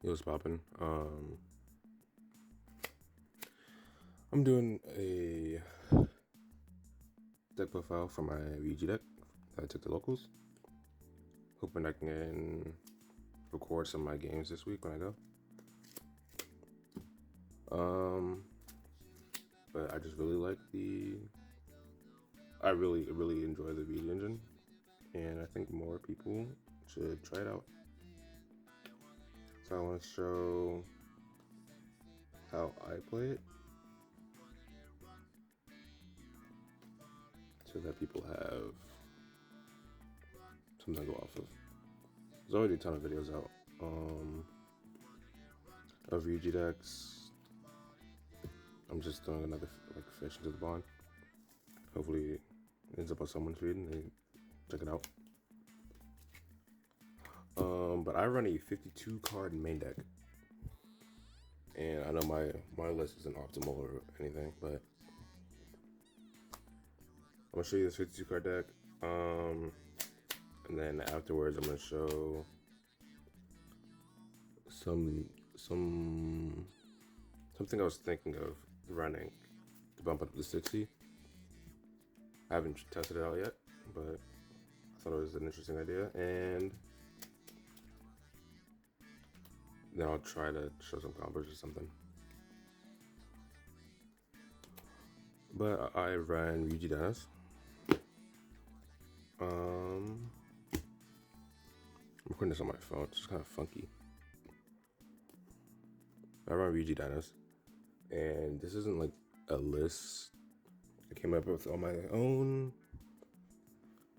It was popping. I'm doing a deck profile for my Ryu-Ge deck that I took to locals. Hoping I can record some of my games this week when I go. But I just really like I really enjoy the Ryu engine, and I think more people should try it out. So I want to show how I play it, so that people have something to go off of. There's already a ton of videos out of Ryu-Ge decks. I'm just throwing another fish into the pond. Hopefully it ends up on someone's feed and they check it out. But I run a 52 card main deck, and I know my list isn't optimal or anything, but I'm gonna show you this 52 card deck. And then afterwards I'm gonna show something I was thinking of running to bump up to 60. I haven't tested it out yet, but I thought it was an interesting idea, and then I'll try to show some combos or something. But I ran Ryu-Ge Dennis. I'm recording this on my phone, it's just kind of funky. I run Ryu-Ge Dennis, and this isn't like a list I came up with on my own.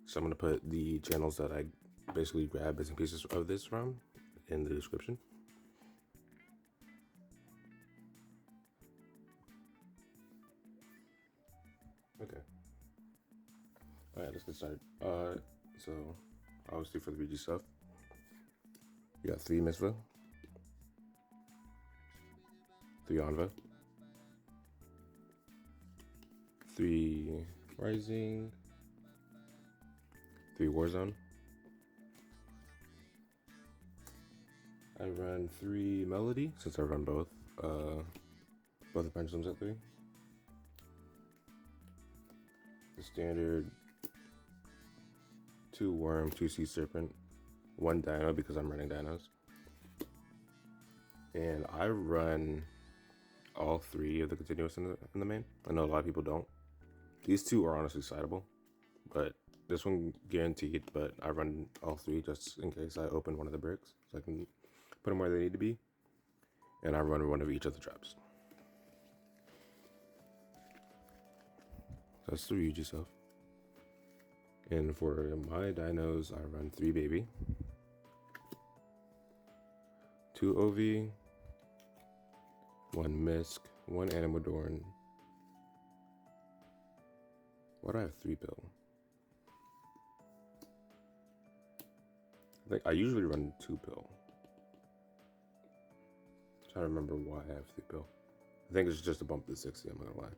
So I'm gonna put the channels that I basically grab bits and pieces of this from in the description. Okay. Alright, let's get started. So obviously for the Ryu-Ge stuff, you got 3 Mitzvah, 3 Anva, 3 Rising, 3 Warzone. I run 3 Melody, since I run both the pendulums at 3. The standard 2 Worm, 2 Sea Serpent, 1 Dino because I'm running Dinos. And I run all 3 of the continuous in the main. I know a lot of people don't. These 2 are honestly sideable, but this one guaranteed, but I run all 3 just in case I open one of the bricks, so I can put them where they need to be. And I run one of each of the traps. So that's the Ryu-Ge stuff. And for my dinos, I run 3 Baby, 2 OV, 1 Misk, 1 Animadorn. Why do I have 3 Pill? I think I usually run 2 Pill. I'm trying to remember why I have 3 Pill. I think it's just a bump to 60, I'm not gonna lie.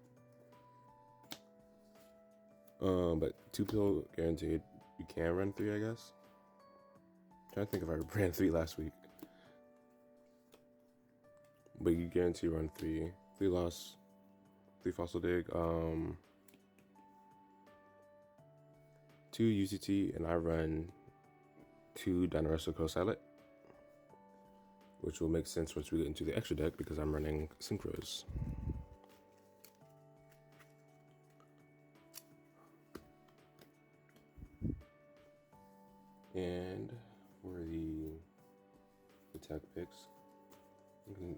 But 2 Pill guaranteed. You can run 3, I guess. I'm trying to think if I ran 3 last week. But you guarantee run 3. 3 loss, 3 Fossil Dig, 2 UCT, and I run 2 Dinoresto Co-Silent, which will make sense once we get into the extra deck because I'm running Synchros. And for the attack picks,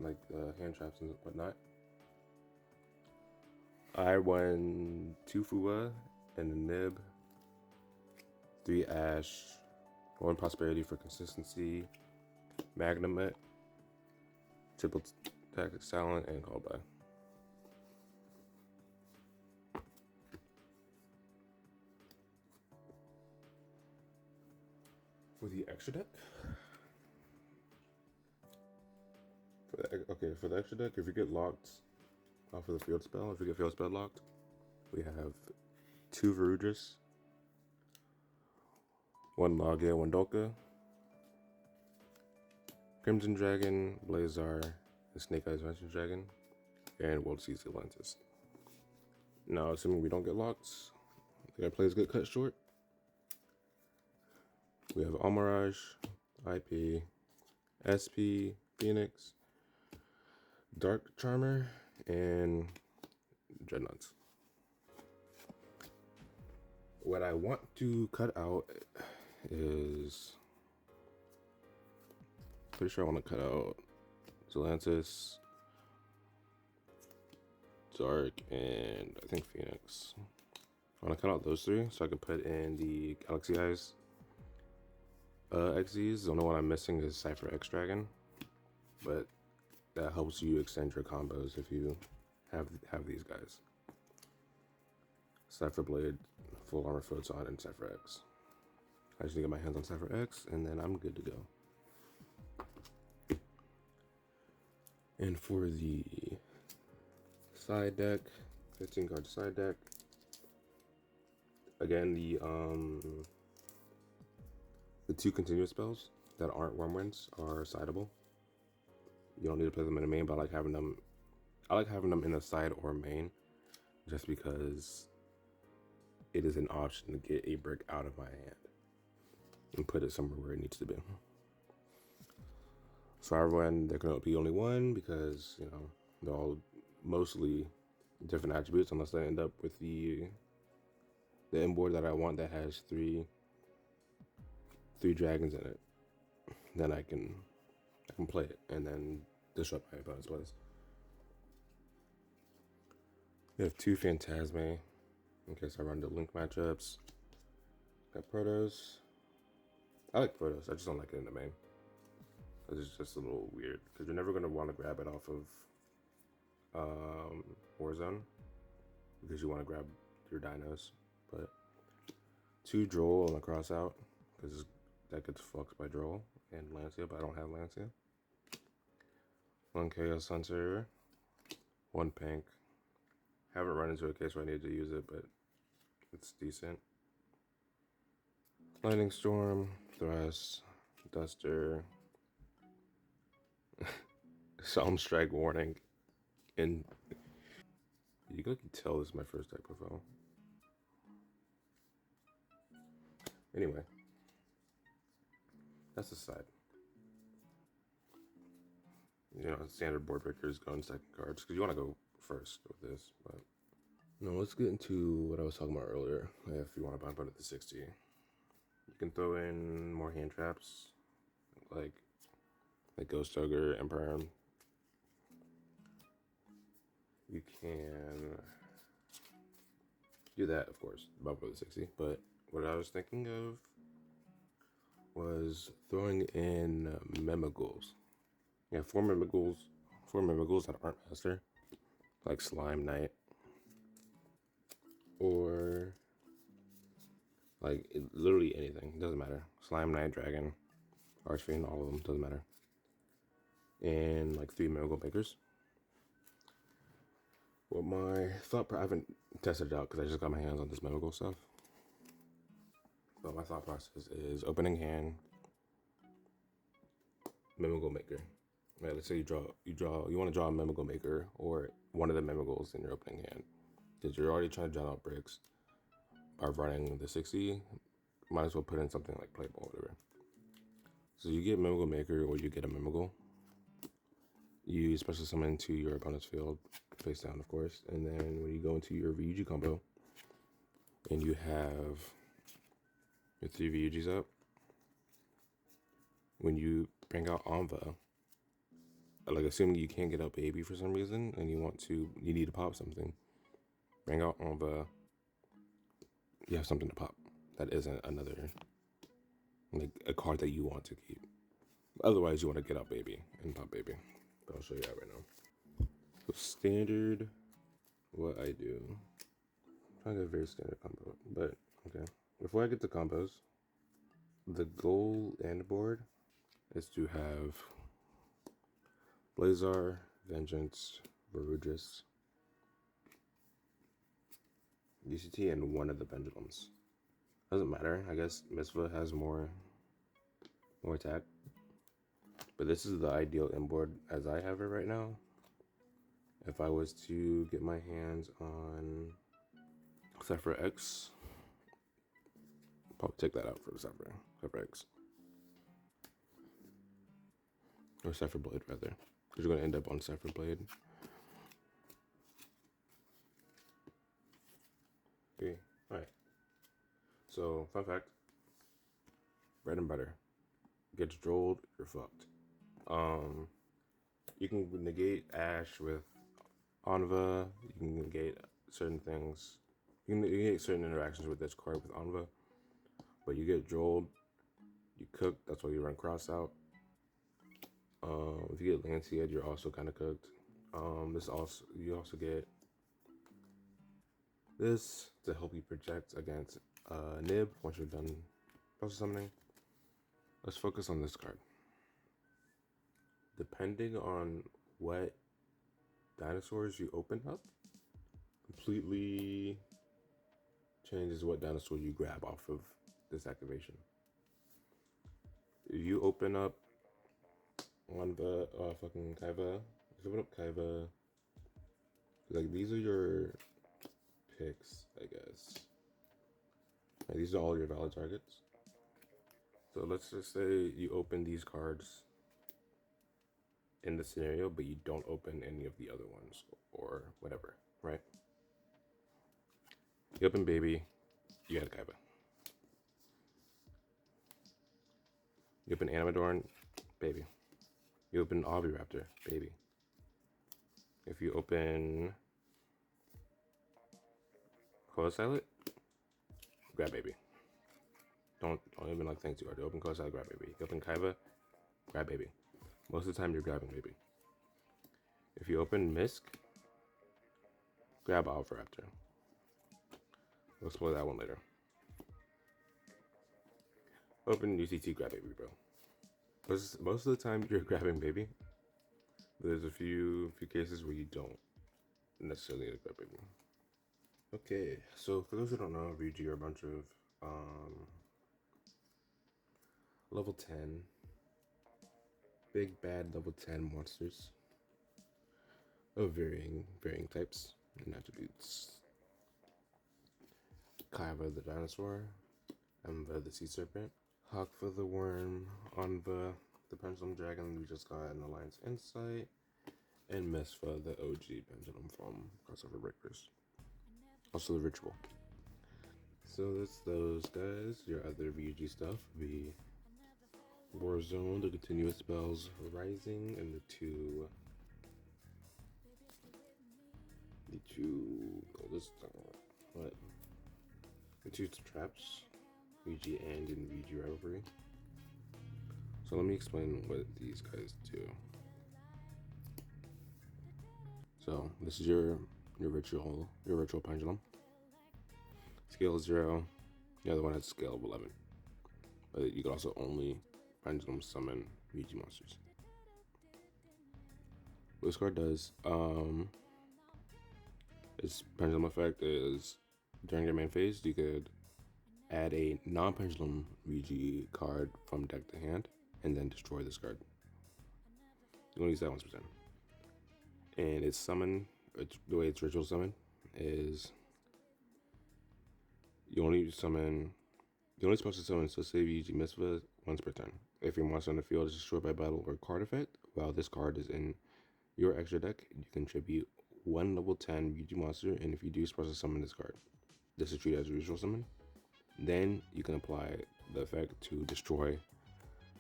like hand traps and whatnot, I won 2 Fuwa and a Nib, 3 Ash, 1 Prosperity for consistency, Magnemite, triple attack silent, and call by. For the extra deck, for the extra deck, if you get locked off of the field spell, if you get field spell locked, we have 2 Verudras, 1 Loggia, 1 Dolka, Crimson Dragon, Blazar, and Snake Eyes Venture Dragon, and World Seas Atlantis. Now, assuming we don't get locks, the guy plays get cut short. We have Almirage, IP, SP, Phoenix, Dark Charmer, and Dreadnoughts. What I want to cut out is, pretty sure I want to cut out Atlantis, Dark, and I think Phoenix. I want to cut out those three so I can put in the Galaxy Eyes XZs. The only one I'm missing is Cypher X Dragon, but that helps you extend your combos if you have these guys. Cypher Blade, Full Armor Photon, and Cypher X. I just need to get my hands on Cypher X, and then I'm good to go. And for the side deck, 15 card side deck. Again, the two continuous spells that aren't Wormwinds are sideable. You don't need to play them in the main, but I like having them in the side or main, just because it is an option to get a brick out of my hand and put it somewhere where it needs to be. So everyone, there can be only one because, you know, they're all mostly different attributes, unless I end up with the inboard that I want that has three dragons in it. Then I can play it and then disrupt my opponent's plays. We have two Phantasme in case I run the Link matchups. Got Protos. I like Protos, I just don't like it in the main. It's just a little weird because you're never going to want to grab it off of Warzone because you want to grab your dinos. But two Droll on the cross out because that gets fucked by Droll and Lancia, but I don't have Lancia. One Chaos Hunter, one Pink. Haven't run into a case where I need to use it, but it's decent. Lightning Storm, Thrust, Duster, Psalm Strike Warning, and you can tell this is my first deck profile. Anyway, that's the side. You know, standard board breakers go in second cards because you want to go first with this. But no, let's get into what I was talking about earlier. If you want to bump it at the 60, you can throw in more hand traps like Ghost Ogre, Emperor. You can do that, of course, bump it at the 60. But what I was thinking of was throwing in Memigools. Yeah, four Memigools that aren't Master, like Slime Knight, or like literally anything, doesn't matter. Slime Knight, Dragon, Archfiend, all of them, doesn't matter. And like 3 Miracle Makers. Well, my thought, I haven't tested it out because I just got my hands on this Miracle stuff. But my thought process is opening hand, Miracle Maker. Right, let's say you want to draw a Miracle Maker or one of the Miracles in your opening hand. Because you're already trying to draw out bricks by running the 60, might as well put in something like Playboy or whatever. So you get Miracle Maker or you get a Miracle. You special summon into your opponent's field, face down of course, and then when you go into your Ryu-Ge combo and you have your 3 Ryu-Ges up, when you bring out Anva, like assuming you can't get out Baby for some reason and you need to pop something, bring out Anva, you have something to pop that isn't another, like a card that you want to keep. Otherwise you want to get out Baby and pop Baby. But I'll show you that right now. So standard, what I do, I'm trying to get a very standard combo, but okay. Before I get to combos, the goal and board is to have Blazar, Vengeance, Verugis, UCT, and one of the Pendulums. Doesn't matter, I guess Misva has more attack. But this is the ideal inboard as I have it right now. If I was to get my hands on Cypher X, probably take that out for Cypher X. Or Cypher Blade, rather. Because you're going to end up on Cypher Blade. Okay, alright. So, fun fact. Bread and butter. Gets drolled, you're fucked. You can negate Ash with Anva. You can negate certain things. You can negate certain interactions with this card with Anva. But you get drolled, you cook, that's why you run cross out. If you get Lancey, you're also kind of cooked. You also get this to help you project against Nib once you're done process summoning. Let's focus on this card. Depending on what dinosaurs you open up, completely changes what dinosaur you grab off of this activation. If you open up on the fucking Kaiba, if you open up Kaiba, like these are your picks, I guess. Like, these are all your valid targets. So let's just say you open these cards in the scenario, but you don't open any of the other ones or whatever, right? You open Baby, you had Kaiba. You open Animadorn, Baby. You open Oviraptor, Baby. If you open Coasilot, grab Baby. Don't even like think too hard. You open Coasilot, grab Baby. You open Kaiba, grab Baby. Most of the time you're grabbing Baby. If you open Misk, grab Oviraptor. We'll explore that one later. Open UCT, grab Baby, bro. Most of the time you're grabbing Baby. There's a few cases where you don't necessarily need to grab Baby. Okay, so for those who don't know, Ryu-Ge are a bunch of level 10, big bad level 10 monsters of varying types and attributes. Kaiba the dinosaur, Emva the sea serpent, Hakfa the worm, Anva the pendulum dragon we just got in Alliance Insight, and Mesfa the OG pendulum from Crossover Breakers. Also the ritual. So that's those guys. Your other Ryu-Ge stuff would be Warzone, the continuous spells Rising, and the two traps, Ryu-Ge and in Ryu-Ge Rivalry. So let me explain what these guys do. So this is your ritual pendulum. Scale is 0. The other one has scale of 11. But you can also only pendulum summon Ryu-Ge monsters. What this card does, its pendulum effect is during your main phase, you could add a non-pendulum Ryu-Ge card from deck to hand, and then destroy this card. You only use that once per turn. And its summon, the way its ritual summon is you're only supposed to summon Sosei Ryu-Ge Misva once per turn. If your monster on the field is destroyed by battle or card effect, while this card is in your extra deck, you contribute 1 level 10 Ryu-Ge monster, and if you do, supposed to summon this card. This is treated as a ritual summon. Then you can apply the effect to destroy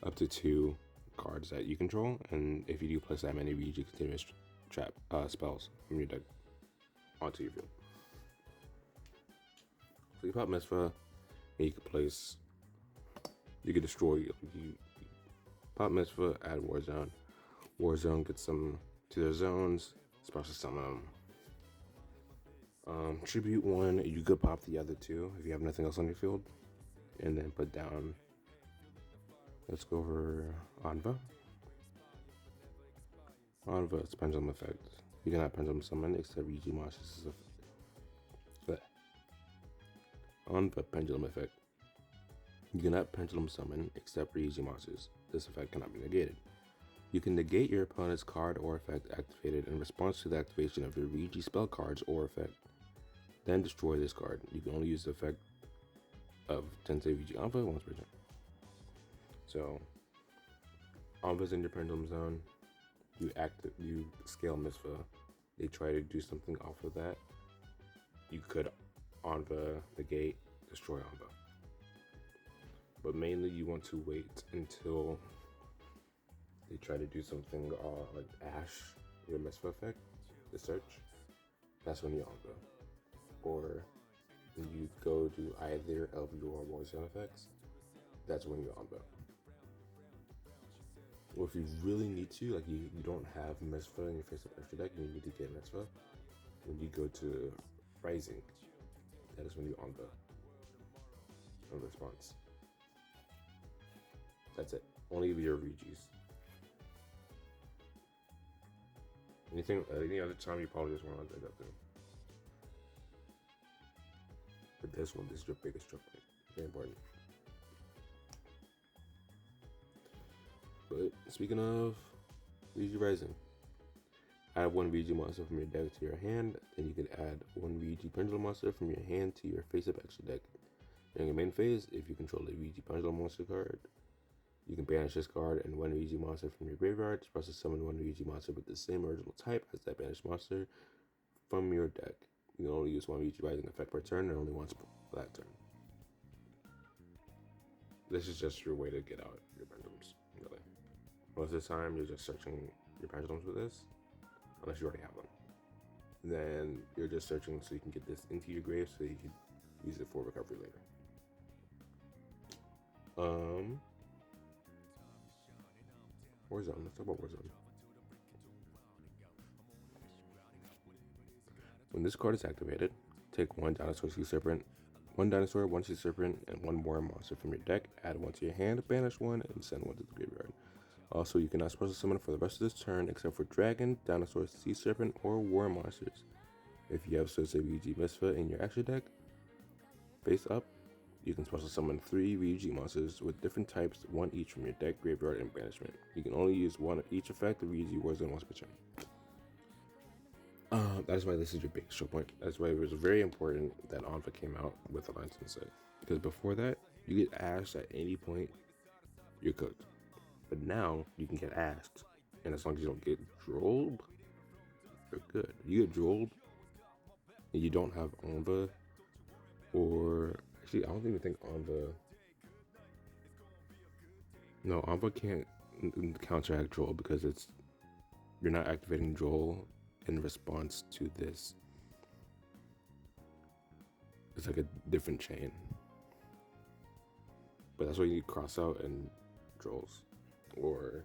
up to 2 cards that you control, and if you do place that many Ryu-Ge continuous trap spells from your deck onto your field. So you pop Misfa, and you can destroy, you pop Misfa, add Warzone. Warzone gets them to their zones, special summon them. Tribute 1, you could pop the other 2 if you have nothing else on your field, and then put down, let's go over Anva. Anva's pendulum effect. You cannot pendulum summon except Ryu-Ge monsters. Anva pendulum effect. You cannot pendulum summon except Ryu-Ge monsters. This effect cannot be negated. You can negate your opponent's card or effect activated in response to the activation of your Ryu-Ge spell cards or effect. Then destroy this card. You can only use the effect of Tensei Ryu-Ge Alpha once per turn. So, Alpha's in your pendulum zone. You scale Misfa. They try to do something off of that. You could Anva, negate, destroy Anva. But mainly you want to wait until they try to do something like Ash, your Misfa effect, the search. That's when you Anva. Or when you go to either of your Warzone effects, that's when you Anva. Or if you really need to, like you don't have Misfa in your face-up extra deck, and you need to get Misfa, when you go to Rising, that is when you Anva in response. That's it. Only your Ryu-Ges. Any other time you probably just want to take that thing. But this one, this is your biggest choke point. Very important. But speaking of Ryu-Ge Rising, add one Ryu-Ge monster from your deck to your hand, then you can add one Ryu-Ge Pendulum monster from your hand to your face-up extra deck. During your main phase, if you control a Ryu-Ge Pendulum monster card, you can banish this card and one Ryu-Ge monster from your graveyard. Special summon one Ryu-Ge monster with the same original type as that banished monster from your deck. You can only use one Ryu-Ge Rising effect per turn and only once per that turn. This is just your way to get out your pendulums, really. Most of the time, you're just searching your pendulums with this, unless you already have them. Then you're just searching so you can get this into your grave so you can use it for recovery later. Warzone, let's talk about Warzone. When this card is activated, take one Dinosaur Sea Serpent, one Dinosaur, one Sea Serpent, and one Worm monster from your deck, add one to your hand, banish one, and send one to the graveyard. Also, you cannot special summon for the rest of this turn except for Dragon, Dinosaur, Sea Serpent, or Worm monsters. If you have Sosei Ryu-Ge Misfa in your extra deck, face up, you can special summon 3 Ryu-Ge monsters with different types, one each from your deck, graveyard, and banishment. You can only use one of each effect of Ryu-Ge Warzone once per turn. That is why this is your big show point. That's why it was very important that Anva came out with ALIN Sensei. Because before that, you get ashed at any point, you're cooked. But now, you can get asked, and as long as you don't get drolled, you're good. You get drolled, and you don't have Anva, or... Actually, I don't even think Anva... No, Anva can't counteract droll because you're not activating droll in response to this. It's like a different chain. But that's why you need cross out and drolls. Or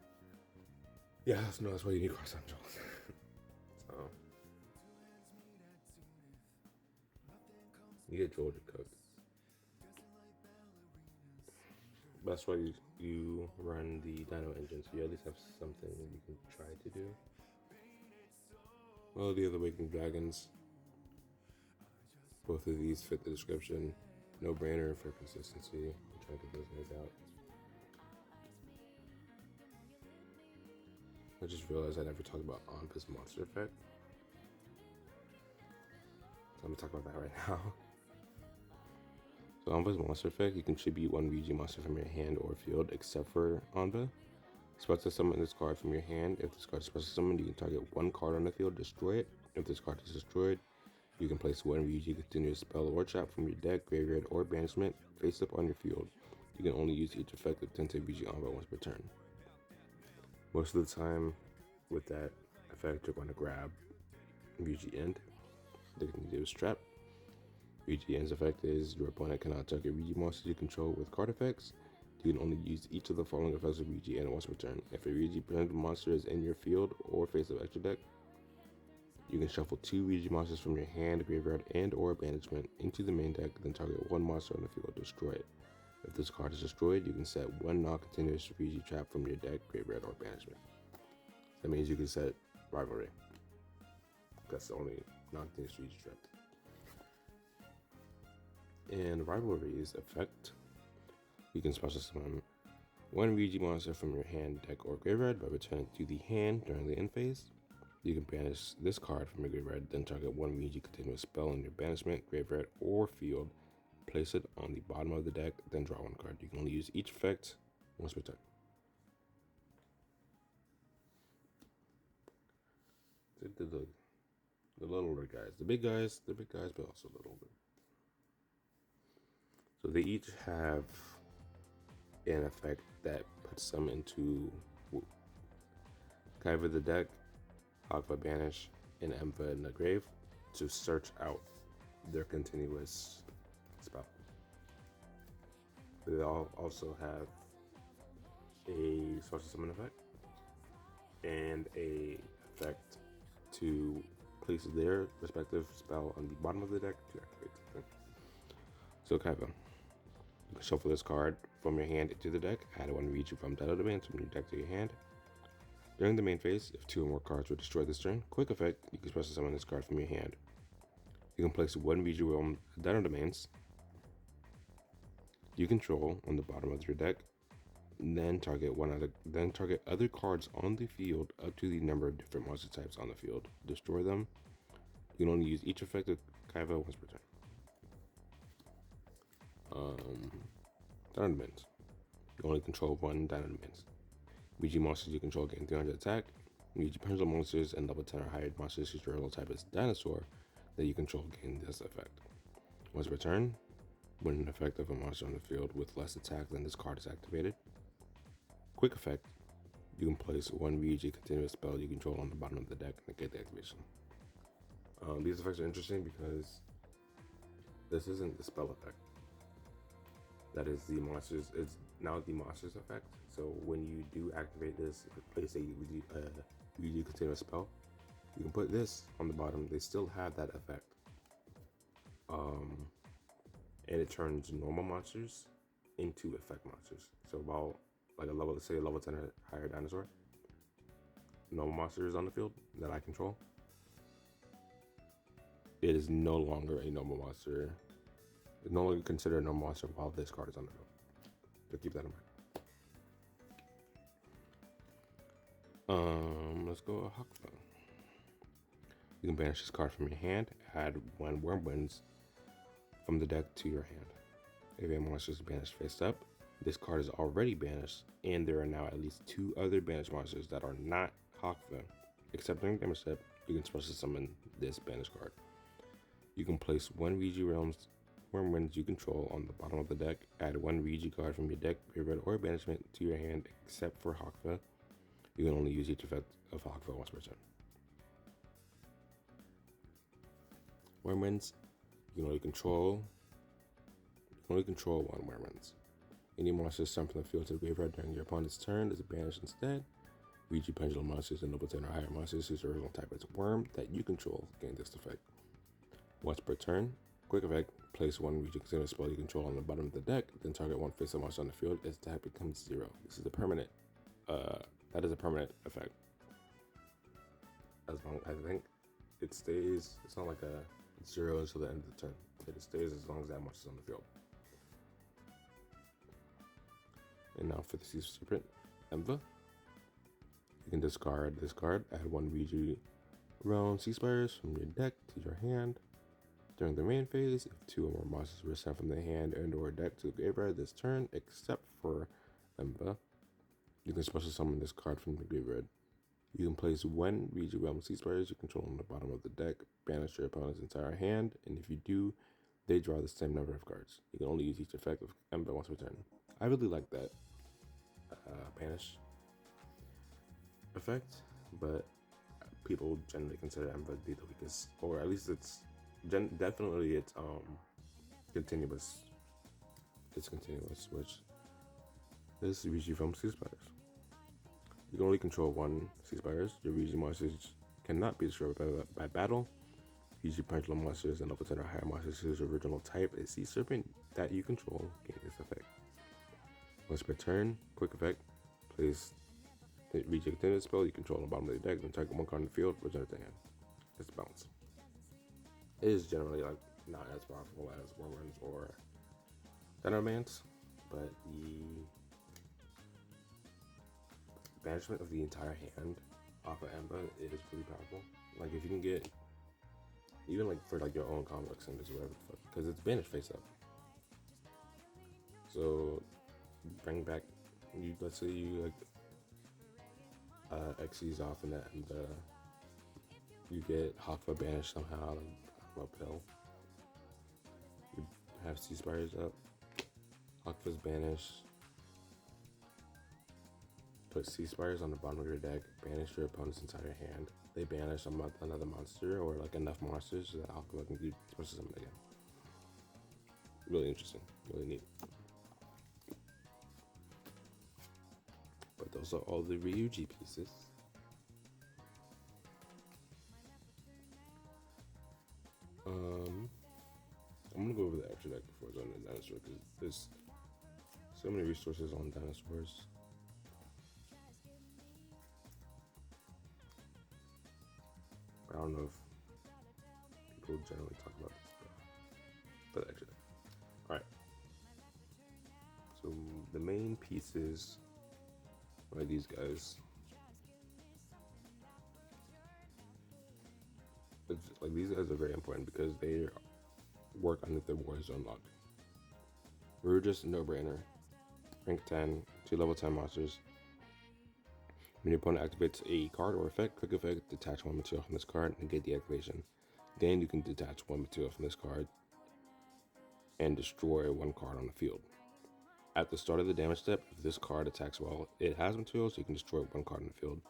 that's why you need cross out and drolls. So you get drolled to cook. That's why you run the Dino engine, so you at least have something you can try to do. Well, the other Awakening Dragons, both of these fit the description. No brainer for consistency. I'm trying to get those guys out. I just realized I never talked about Anva's monster effect. So I'm gonna talk about that right now. So Anva's monster effect, you contribute one Ryu-Ge monster from your hand or field except for Anva. Special summon this card from your hand. If this card is special summoned, you can target one card on the field, destroy it. If this card is destroyed, you can place one Ryu-Ge continuous spell or trap from your deck, graveyard, or banishment face up on your field. You can only use each effect of Tensei Ryu-Ge Anva once per turn. Most of the time, with that effect, you're going to grab Ryu-Ge End. The continuous trap. Ryu-Ge End's effect is your opponent cannot target Ryu-Ge monsters you control with card effects. You can only use each of the following effects of Ryu-Ge End once per turn. If a Ryu-Ge monster is in your field or face of extra deck, you can shuffle 2 Ryu-Ge monsters from your hand, graveyard, and or banishment into the main deck, then target one monster on the field, destroy it. If this card is destroyed, you can set one non-continuous Ryu-Ge trap from your deck, graveyard, or banishment. That means you can set Rivalry. That's the only non-continuous Ryu-Ge trap. And Rivalry's effect, you can special summon one Ryu-Ge monster from your hand, deck, or graveyard by returning to the hand during the end phase. You can banish this card from your graveyard, then target one Ryu-Ge continuous spell in your banishment, graveyard, or field. Place it on the bottom of the deck, then draw one card. You can only use each effect once per turn. The littler guys, the big guys, but also a little bit. So they each have an effect that puts them into Kaiva the deck, Hogva banish, and Emva in the grave to search out their continuous spell. They all also have a special summon effect and a effect to place their respective spell on the bottom of the deck to activate something. So Kaiva, you can shuffle this card from your hand into the deck, add one Ryu-Ge from Dino domains from your deck to your hand. During the main phase, if 2 or more cards were destroyed this turn, quick effect, you can special summon this card from your hand. You can place one Ryu-Ge from Dino domains you control on the bottom of your deck, then target other cards on the field up to the number of different monster types on the field. Destroy them. You can only use each effect of Kaiva once per turn. Dino domains. You only control one Dino domains. Ryu-Ge monsters you control gain 300 attack. Ryu-Ge pendulum monsters and level 10 or higher monsters whose original type is dinosaur that you control gain this effect. Once per turn, when an effect of a monster on the field with less attack than this card is activated. Quick effect, you can place one Ryu-Ge continuous spell you control on the bottom of the deck and negate the activation. These effects are interesting because this isn't the spell effect. That is the monsters. It's now the monsters effect. So when you do activate this, place a Ryu-Ge continuous spell, you can put this on the bottom. They still have that effect. And it turns normal monsters into effect monsters. So about like a level, let's say a level 10 or higher dinosaur, normal monsters on the field that I control, it is no longer a normal monster. It's no longer considered a normal monster while this card is on the field. So keep that in mind. Let's go Hakfa. You can banish this card from your hand, add one Wyrmwinds from the deck to your hand. If a monster is banished face up, this card is already banished, and there are now at least 2 other banished monsters that are not Hakfa. Except during damage step, you can special summon this banished card. You can place one Ryu-Ge Wyrmwinds you control on the bottom of the deck, add one Ryu-Ge card from your deck, graveyard, or banishment to your hand except for Hakfa. You can only use each effect of Hakfa once per turn. Wyrmwinds, you can only control one Wyrmwinds. Any monster summoned from the field to the graveyard during your opponent's turn is banished instead. Ryu-Ge pendulum monsters and level 10 or higher monsters whose original type is worm that you control gain this effect. Once per turn, quick effect, place one Ryu-Ge continuous spell you control on the bottom of the deck, then target one face-up monster on the field. Its type becomes 0. This is a permanent. That is a permanent effect. As long I think it stays. It's not like a 0 until the end of the turn. It stays as long as that monster is on the field. And now for the Sea Serpent, Emva. You can discard this card, add one Ryu-Ge Realm Sea Spires from your deck to your hand. During the main phase, if 2 or more monsters were sent from the hand and or deck to the graveyard this turn, except for Emva, you can special summon this card from the graveyard. You can place one Ryu-Ge Realm Sea Spires you control on the bottom of the deck, banish your opponent's entire hand, and if you do, they draw the same number of cards. You can only use each effect of Emva once per turn. I really like that banish effect, but people generally consider Emva to be the weakest, or at least it's definitely it's continuous. It's continuous, which this is Ryu-Ge from Sea Spires. You can only control one Sea Spires. Your Ryu-Ge monsters cannot be destroyed by battle. Ryu-Ge pendulum monsters and level 10 or higher monsters whose original type is Sea Serpent that you control gain this effect. Once per turn, quick effect, place the Ryu-Ge continuous spell you control on the bottom of the deck, then target one card in the field, return it to hand. It's bounce. It is generally like not as powerful as Wyrmwinds or Dino Mans, but banishment of the entire hand off of Ember is pretty powerful. Like if you can get even like for like your own complex centers or whatever the fuck, because it's banished face up. So bring back you. Let's say you like Xyz off in that, and you get Hakva banished somehow, like Hakva pill. You have Sea Spires up. Hakva's banished. Put Sea Spires on the bottom of your deck. Banish your opponent's entire hand. They banish another monster or like enough monsters so that Hakva can be supposed to summon again. Really interesting. Really neat. But those are all the Ryu-Ge pieces. I'm gonna go over the extra deck before going to dinosaur because there's so many resources on dinosaurs. I don't know if people generally talk about this stuff, but extra deck. All right. So the main pieces are these guys. Like these guys are very important because they work under the Warzone lock. We're just a no-brainer. Rank 10, 2 level 10 monsters. When your opponent activates a card or effect, quick effect, detach one material from this card and get the activation. Then you can detach one material from this card and destroy one card on the field. At the start of the damage step, if this card attacks while it has material, so you can destroy one card in the field.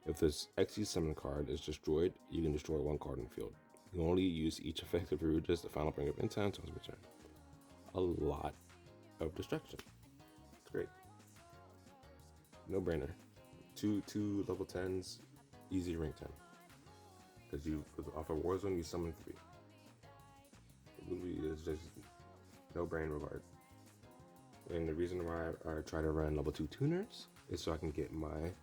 If this Xyz summon card is destroyed, you can destroy one card in the field. You can only use each effect of Ryu-Ge, the final bring up in time, so it's return. A lot of destruction. It's great. No brainer. Two level 10s, easy rank 10. Because you, off of Warzone, you summon 3. It literally is just no brain regard. And the reason why I try to run level 2 tuners is so I can get my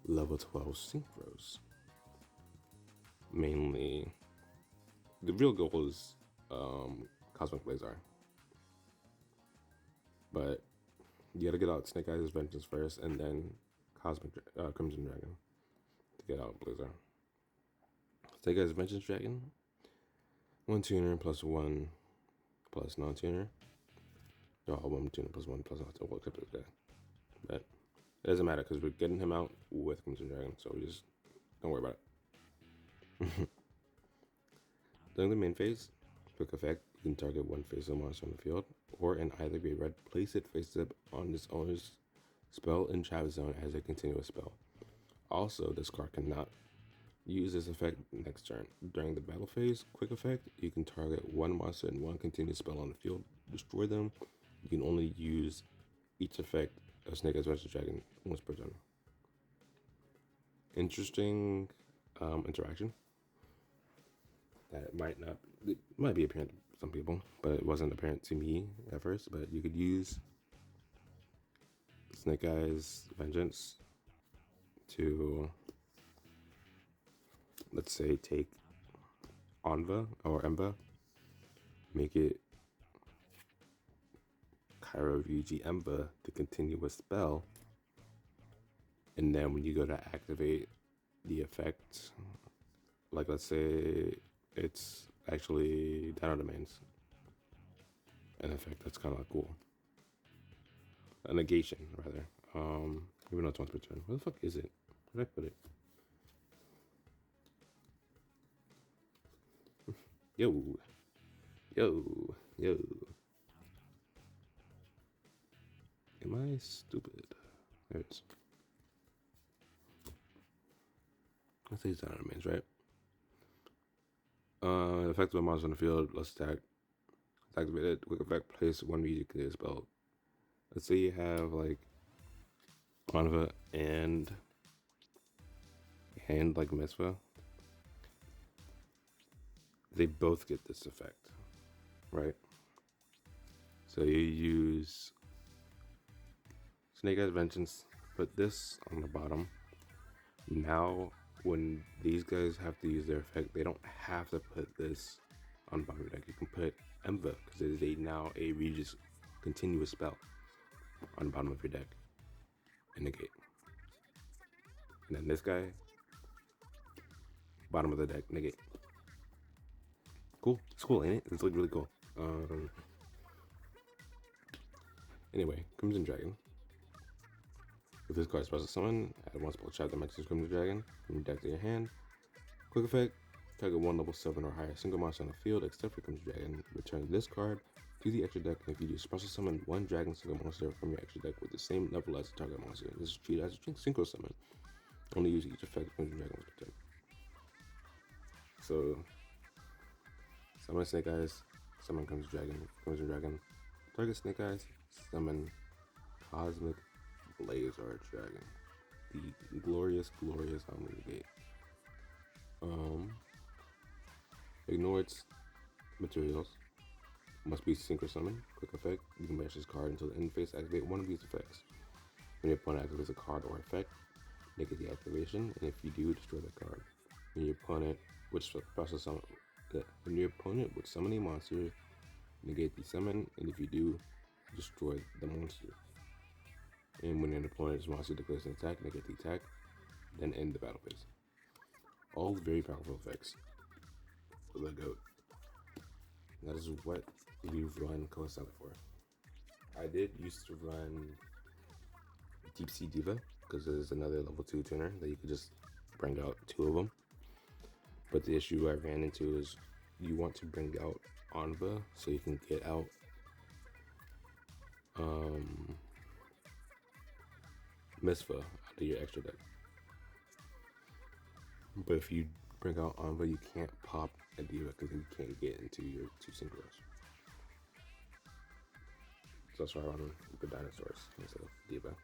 level 12 synchros. Mainly, the real goal is Cosmic Blazar. But you gotta get out Snake Eyes Vengeance first, and then Crimson Dragon to get out Blazar. Snake Eyes Vengeance Dragon, 1 tuner plus 1 plus non-tuner. No, 1 tuner plus 1 plus non-tuner. Well, except this guy. But it doesn't matter because we're getting him out with Crimson Dragon, so we just don't worry about it. During the main phase, quick effect, you can target one face-up monster on the field, or in either gray red, place it face-up on this owner's spell in trap zone as a continuous spell. Also, this card cannot use this effect next turn. During the battle phase, quick effect, you can target one monster and one continuous spell on the field, destroy them. You can only use each effect of Snake Eyes Vengeance Dragon once per turn. Interesting interaction. That might be apparent to some people, but it wasn't apparent to me at first. But you could use Snake Eyes Vengeance to, let's say, take Anva or Emba, make it Cairo Ryu-Ge Emba, the continuous spell, and then when you go to activate the effect, like let's say it's actually Dino Domains, an effect that's kind of cool. A negation, rather. Even though it's once per turn. Where the fuck is it? Where did I put it? Yo. Am I stupid? There it is. Let's say it's Dino Domains, right? Effect of a monster on the field, let's attack. Activated, quick effect, place one Ryu-Ge spell. Let's say you have like Anva and hand like Misva. They both get this effect, right? So you use Snake Eyes Vengeance, put this on the bottom. Now, when these guys have to use their effect, they don't have to put this on the bottom of the deck. You can put Emva, because it is now a Regis continuous spell on the bottom of your deck and negate. And then this guy, bottom of the deck, negate. Cool. It's cool, ain't it? It's like really cool. Anyway, Crimson Dragon. With this card special summon, add one spell trap that matches Crimson Dragon from your deck to your hand. Quick effect, target one level 7 or higher single monster on the field except for Crimson Dragon. Return this card to the extra deck, and if you do special summon one dragon single monster from your extra deck with the same level as the target monster, this is treated as a synchro summon. Only use each effect of Crimson Dragon once per turn. So, summon Snake Eyes, summon Crimson Dragon, target Snake Eyes, summon Cosmic Blaze Arch Dragon. The glorious Harmony Gate. Ignore its materials. Must be synchro summon. Quick effect. You can banish this card until the end phase. Activate one of these effects. When your opponent activates a card or effect, negate the activation, and if you do, destroy the card. When your opponent would summon a monster, negate the summon, and if you do, destroy the monster. And when an opponent's monster declares an attack, negate the attack, then end the battle phase. All very powerful effects for the GOAT. That is what we've run Colosseum for. I did used to run Deep Sea Diva because there's another level 2 tuner that you could just bring out 2 of them. But the issue I ran into is you want to bring out Anva so you can get out Misfa out of your extra deck. But if you bring out Anva, you can't pop a Diva because you can't get into your 2 synchros. So that's why I run the dinosaurs instead of Diva.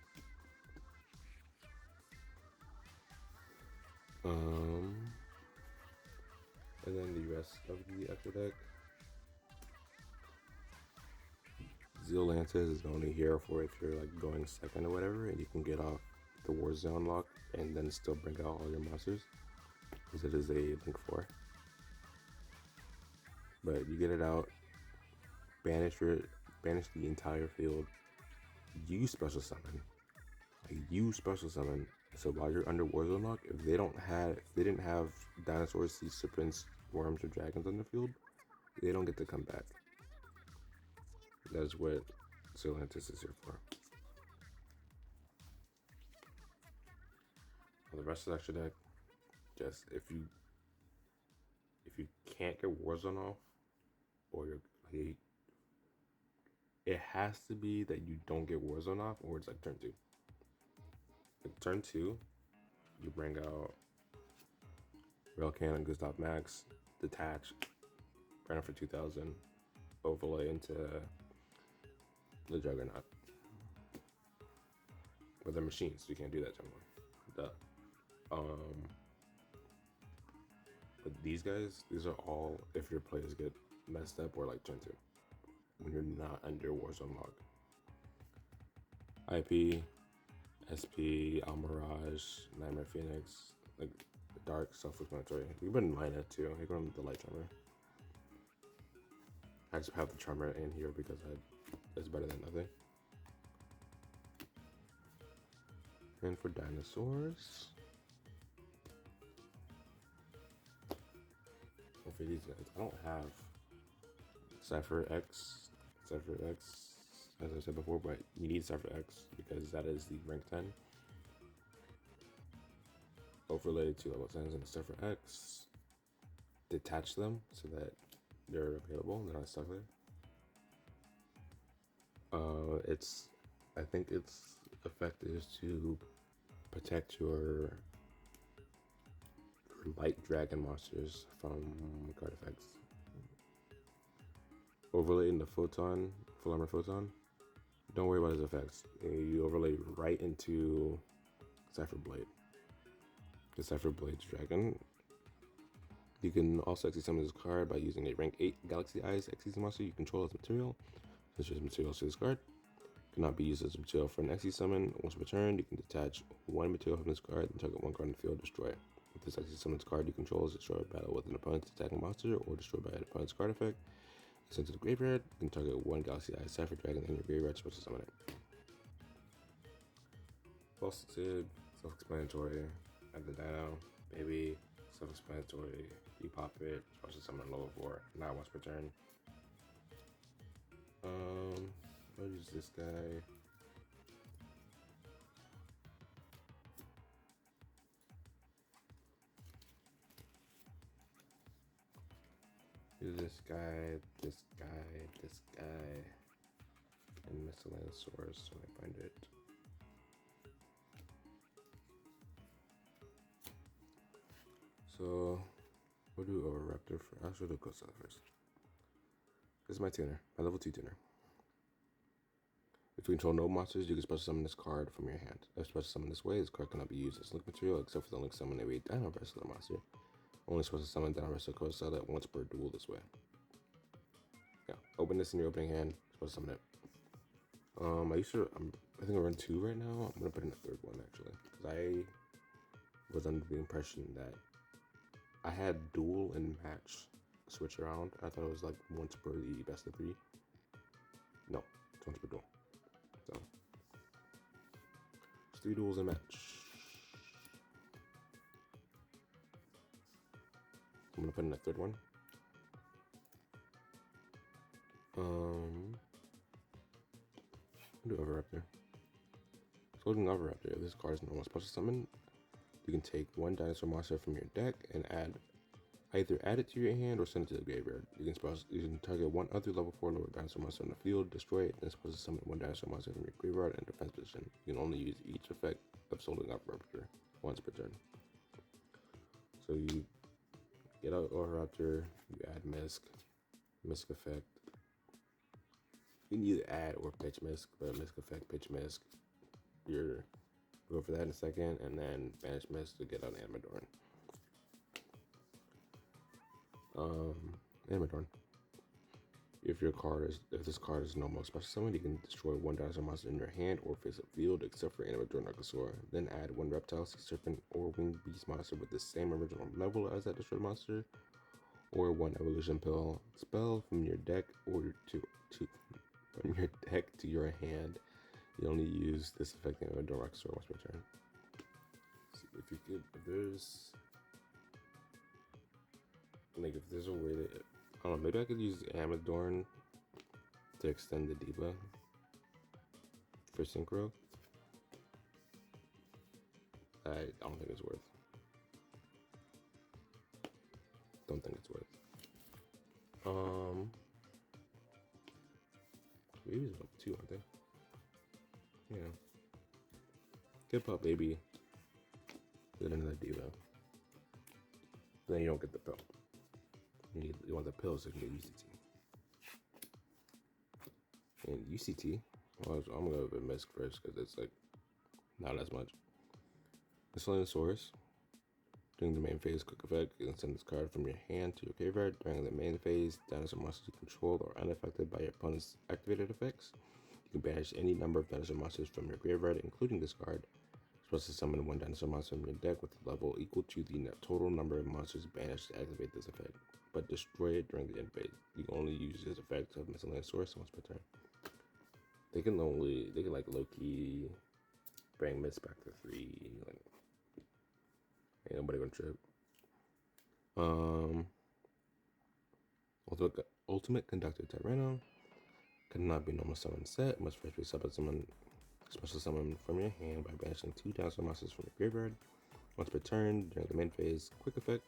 And then the rest of the extra deck. Zeolantis is only here for if you're like going second or whatever, and you can get off the War Zone lock and then still bring out all your monsters, because it is a Link 4. But you get it out, banish the entire field, use special summon. So while you're under War Zone lock, if they didn't have dinosaurs, sea serpents, worms, or dragons on the field, they don't get to come back. That is what Zeolantis is here for. For the rest of the extra deck, just if you can't get Warzone off, or it has to be that you don't get Warzone off, or it's like turn 2. Like turn 2, you bring out Rail Cannon, Gustav Max, Detach, burn for 2000, overlay into the Juggernaut. But they're machines, so you can't do that generally. But these guys, these are all if your plays get messed up or like turn 2. When you're not under Warzone log. IP, SP, Almirage, Nightmare Phoenix, like Dark, Self-Explanatory. You can put Lina too. You can run the Light Charmer. I just have the Charmer in here because it's better than nothing. And for dinosaurs, well, for these guys, I don't have Cypher X, as I said before, but you need Cypher X because that is the rank 10. Overlay 2 level 10s into Cypher X. Detach them so that they're available, they're not stuck there. I think its effect is to protect your light dragon monsters from card effects. Overlay in the Photon, Full Armor Photon. Don't worry about his effects. You overlay right into Cypher Blade. The Cypher Blade's dragon. You can also execute summon this card by using a rank 8 Galaxy Eyes execute monster you control as material. Such as materials to this card. Cannot be used as material for an execute summon. Once returned, you can detach one material from this card and target one card in the field, destroy. If this execute summons card you control is destroyed by battle with an opponent's attacking monster or destroyed by an opponent's card effect. Sent to the graveyard, you can target one Galaxy Eyes Cypher Dragon in your graveyard special summon it. Faceted, self-explanatory. Add the Dino, baby, self-explanatory. You pop it, special summon level 4, not once per turn. I'll use this guy. Use this guy, this guy, this guy, and miscellaneous source when I find it. So we'll do a Raptor first. I should do Ghost first. This is my tuner, my level 2 tuner. If you control no monsters, you can special summon this card from your hand. If special summon this way, this card cannot be used as link material except for the link summon a Dino wrestler monster. Only special summon Dino wrestler code sell that once per duel this way. Yeah, open this in your opening hand, special summon it. I think I run 2 right now. I'm gonna put in a 3rd one actually, because I was under the impression that I had duel and match switch around. I thought it was like once per the best of 3. No, it's once per duel. So it's 3 duels and match. I'm gonna put in a 3rd one. Do Overraptor. So looking Overraptor, if this card is normal special summon, you can take 1 dinosaur monster from your deck and either add it to your hand or send it to the graveyard. You can target 1 other level 4 lower dinosaur monster on the field, destroy it, then special summon 1 dinosaur monster from your graveyard in defense position. You can only use each effect of Soling Overraptor once per turn. So you get out Overraptor, you add Misk effect. You can either add or pitch Misk, but Misk effect, pitch Misk. You're go for that in a second, and then banish Misk to get out Amadorn. Amadorn. If this card is normal special summon, you can destroy 1 dinosaur monster in your hand or face up field, except for Amadorn Archosaur. Then add 1 reptile, serpent, or winged beast monster with the same original level as that destroyed monster, or 1 evolution pill spell from your deck or from your deck to your hand. You only use this effect in Amadorn Archosaur once per turn. If there's a way that, I don't know, maybe I could use Amadorn to extend the Diva for Synchro. I don't think it's worth. Don't think it's worth. Babies are up 2, aren't they? Yeah. Get Pop Baby. Get another Diva. Then you don't get the pill. You want the pill so you can get UCT. And UCT, well, I'm gonna go with Misk first because it's like not as much. Miscellaneous Source. During the main phase, quick effect, you can send this card from your hand to your graveyard. During the main phase, dinosaur monsters you control are unaffected by your opponent's activated effects. You can banish any number of dinosaur monsters from your graveyard, including this card. You're supposed to summon 1 dinosaur monster from your deck with a level equal to the total number of monsters banished to activate this effect, but destroy it during the end phase. You can only use this effect of Miscellaneous Source once per turn. They can like low-key bring Miss back to 3. Like, ain't nobody gonna trip. Ultimate Conductor Tyranno cannot be normal summon set. Must first be special summon from your hand by banishing 2 dinosaur monsters from your graveyard. Once per turn during the main phase, quick effect.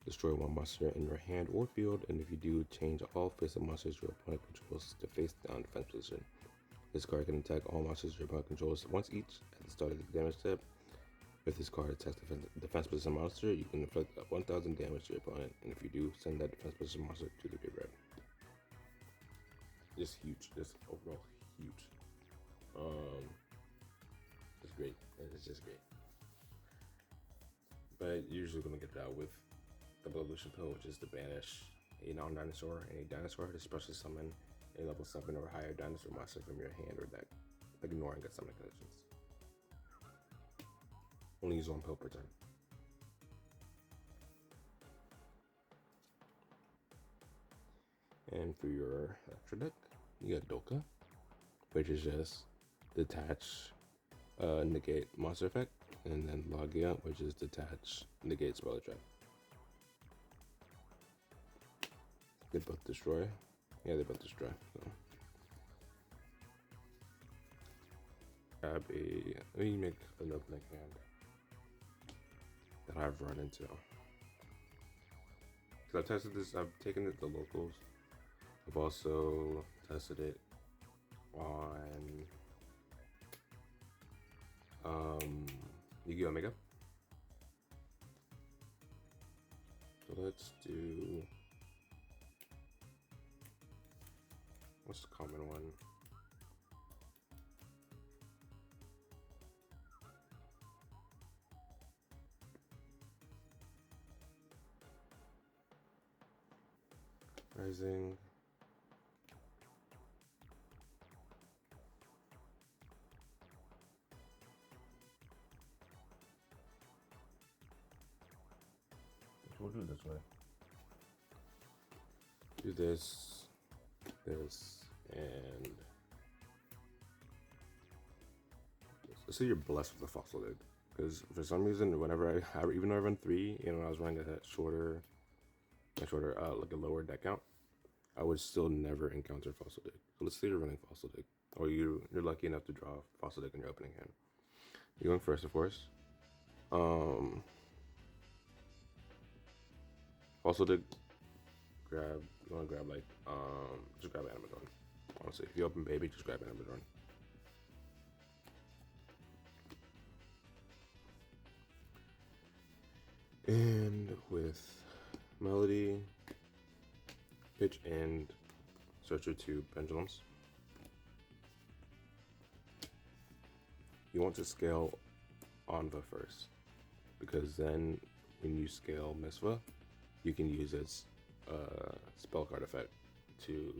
Destroy 1 monster in your hand or field, and if you do, change all face-up monsters your opponent controls to face-down defense position. This card can attack all monsters your opponent controls once each at the start of the damage step. If this card attacks defense position monster, you can inflict 1,000 damage to your opponent, and if you do, send that defense position monster to the graveyard. Just huge. Just overall huge. It's great. It's just great. But you're usually gonna get it out with Double Evolution Pill, which is to banish a non-dinosaur and a dinosaur to special summon a level 7 or higher dinosaur monster from your hand or deck, ignoring its summon conditions. Only use 1 pill per turn. And for your extra deck, you got Doka, which is just detach, negate monster effect, and then Logia, which is detach, negate Spoiler Trap. They both destroy. Yeah, they both destroy. So. Grab a. Let me make an opening hand that I've run into. Because I've tested this, I've taken it to locals. I've also tested it on Yu-Gi-Oh! Omega. So let's do. What's the common one? Rising. We'll do it this way. Do this, and let's say you're blessed with a fossil dig. Because for some reason, whenever even though I run 3, you know, I was running a shorter, like a lower deck count, I would still never encounter fossil dig. So let's say you're running fossil dig, or you're lucky enough to draw fossil dig in your opening hand. You're going first, of course. Fossil dig, you want to grab like, just grab Animadorn. Honestly, if you open Baby, just grab Animadorn. And with Melody, pitch and Searcher 2 Pendulums. You want to scale Anva first, because then when you scale Misva, you can use its spell card effect to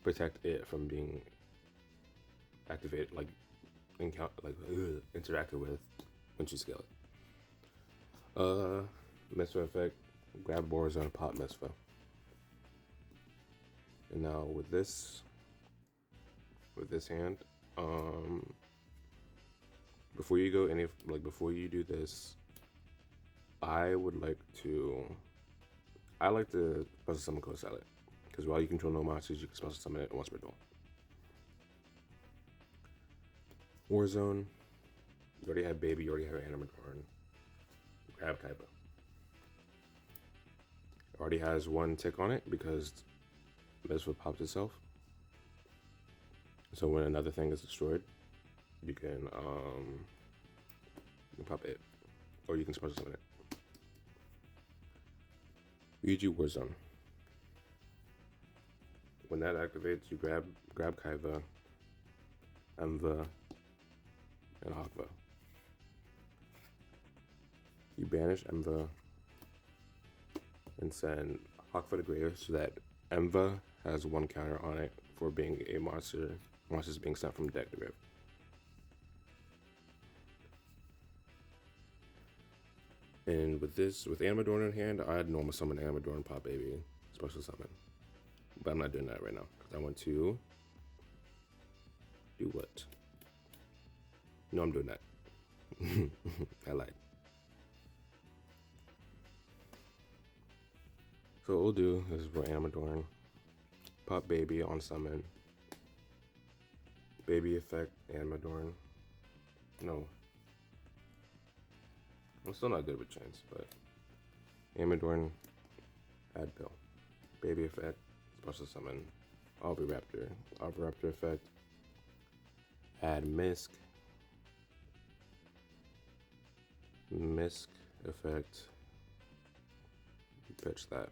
protect it from being activated, interacted with once you scale it. Misva effect, grab Warzone, pop Misva. And now with this hand, before you go before you do this, I like to special summon Code Salad, because while you control no monsters, you can special summon it once per duel. Warzone, you already have Baby, you already have Animadorn. Grab Kaiba. It already has 1 tick on it because Misva popped itself. So when another thing is destroyed, you can pop it, or you can special summon it. Ryu-Ge Warzone. When that activates, you grab Kaiba, Emva, and Hakva. You banish Emva and send Hakva to grave so that Emva has 1 counter on it for being a monsters being sent from deck to grave. And with Animadorn in hand, I'd normal summon Animadorn, pop Baby, special summon. But I'm not doing that right now, because I want to do what? No, I'm doing that. I lied. So what we'll do is for Animadorn, pop Baby on summon, Baby effect, Animadorn. No. I'm still not good with chains, but Animadorn, add Bill. Baby effect, special summon, Raptor effect, add Misk effect, pitch that.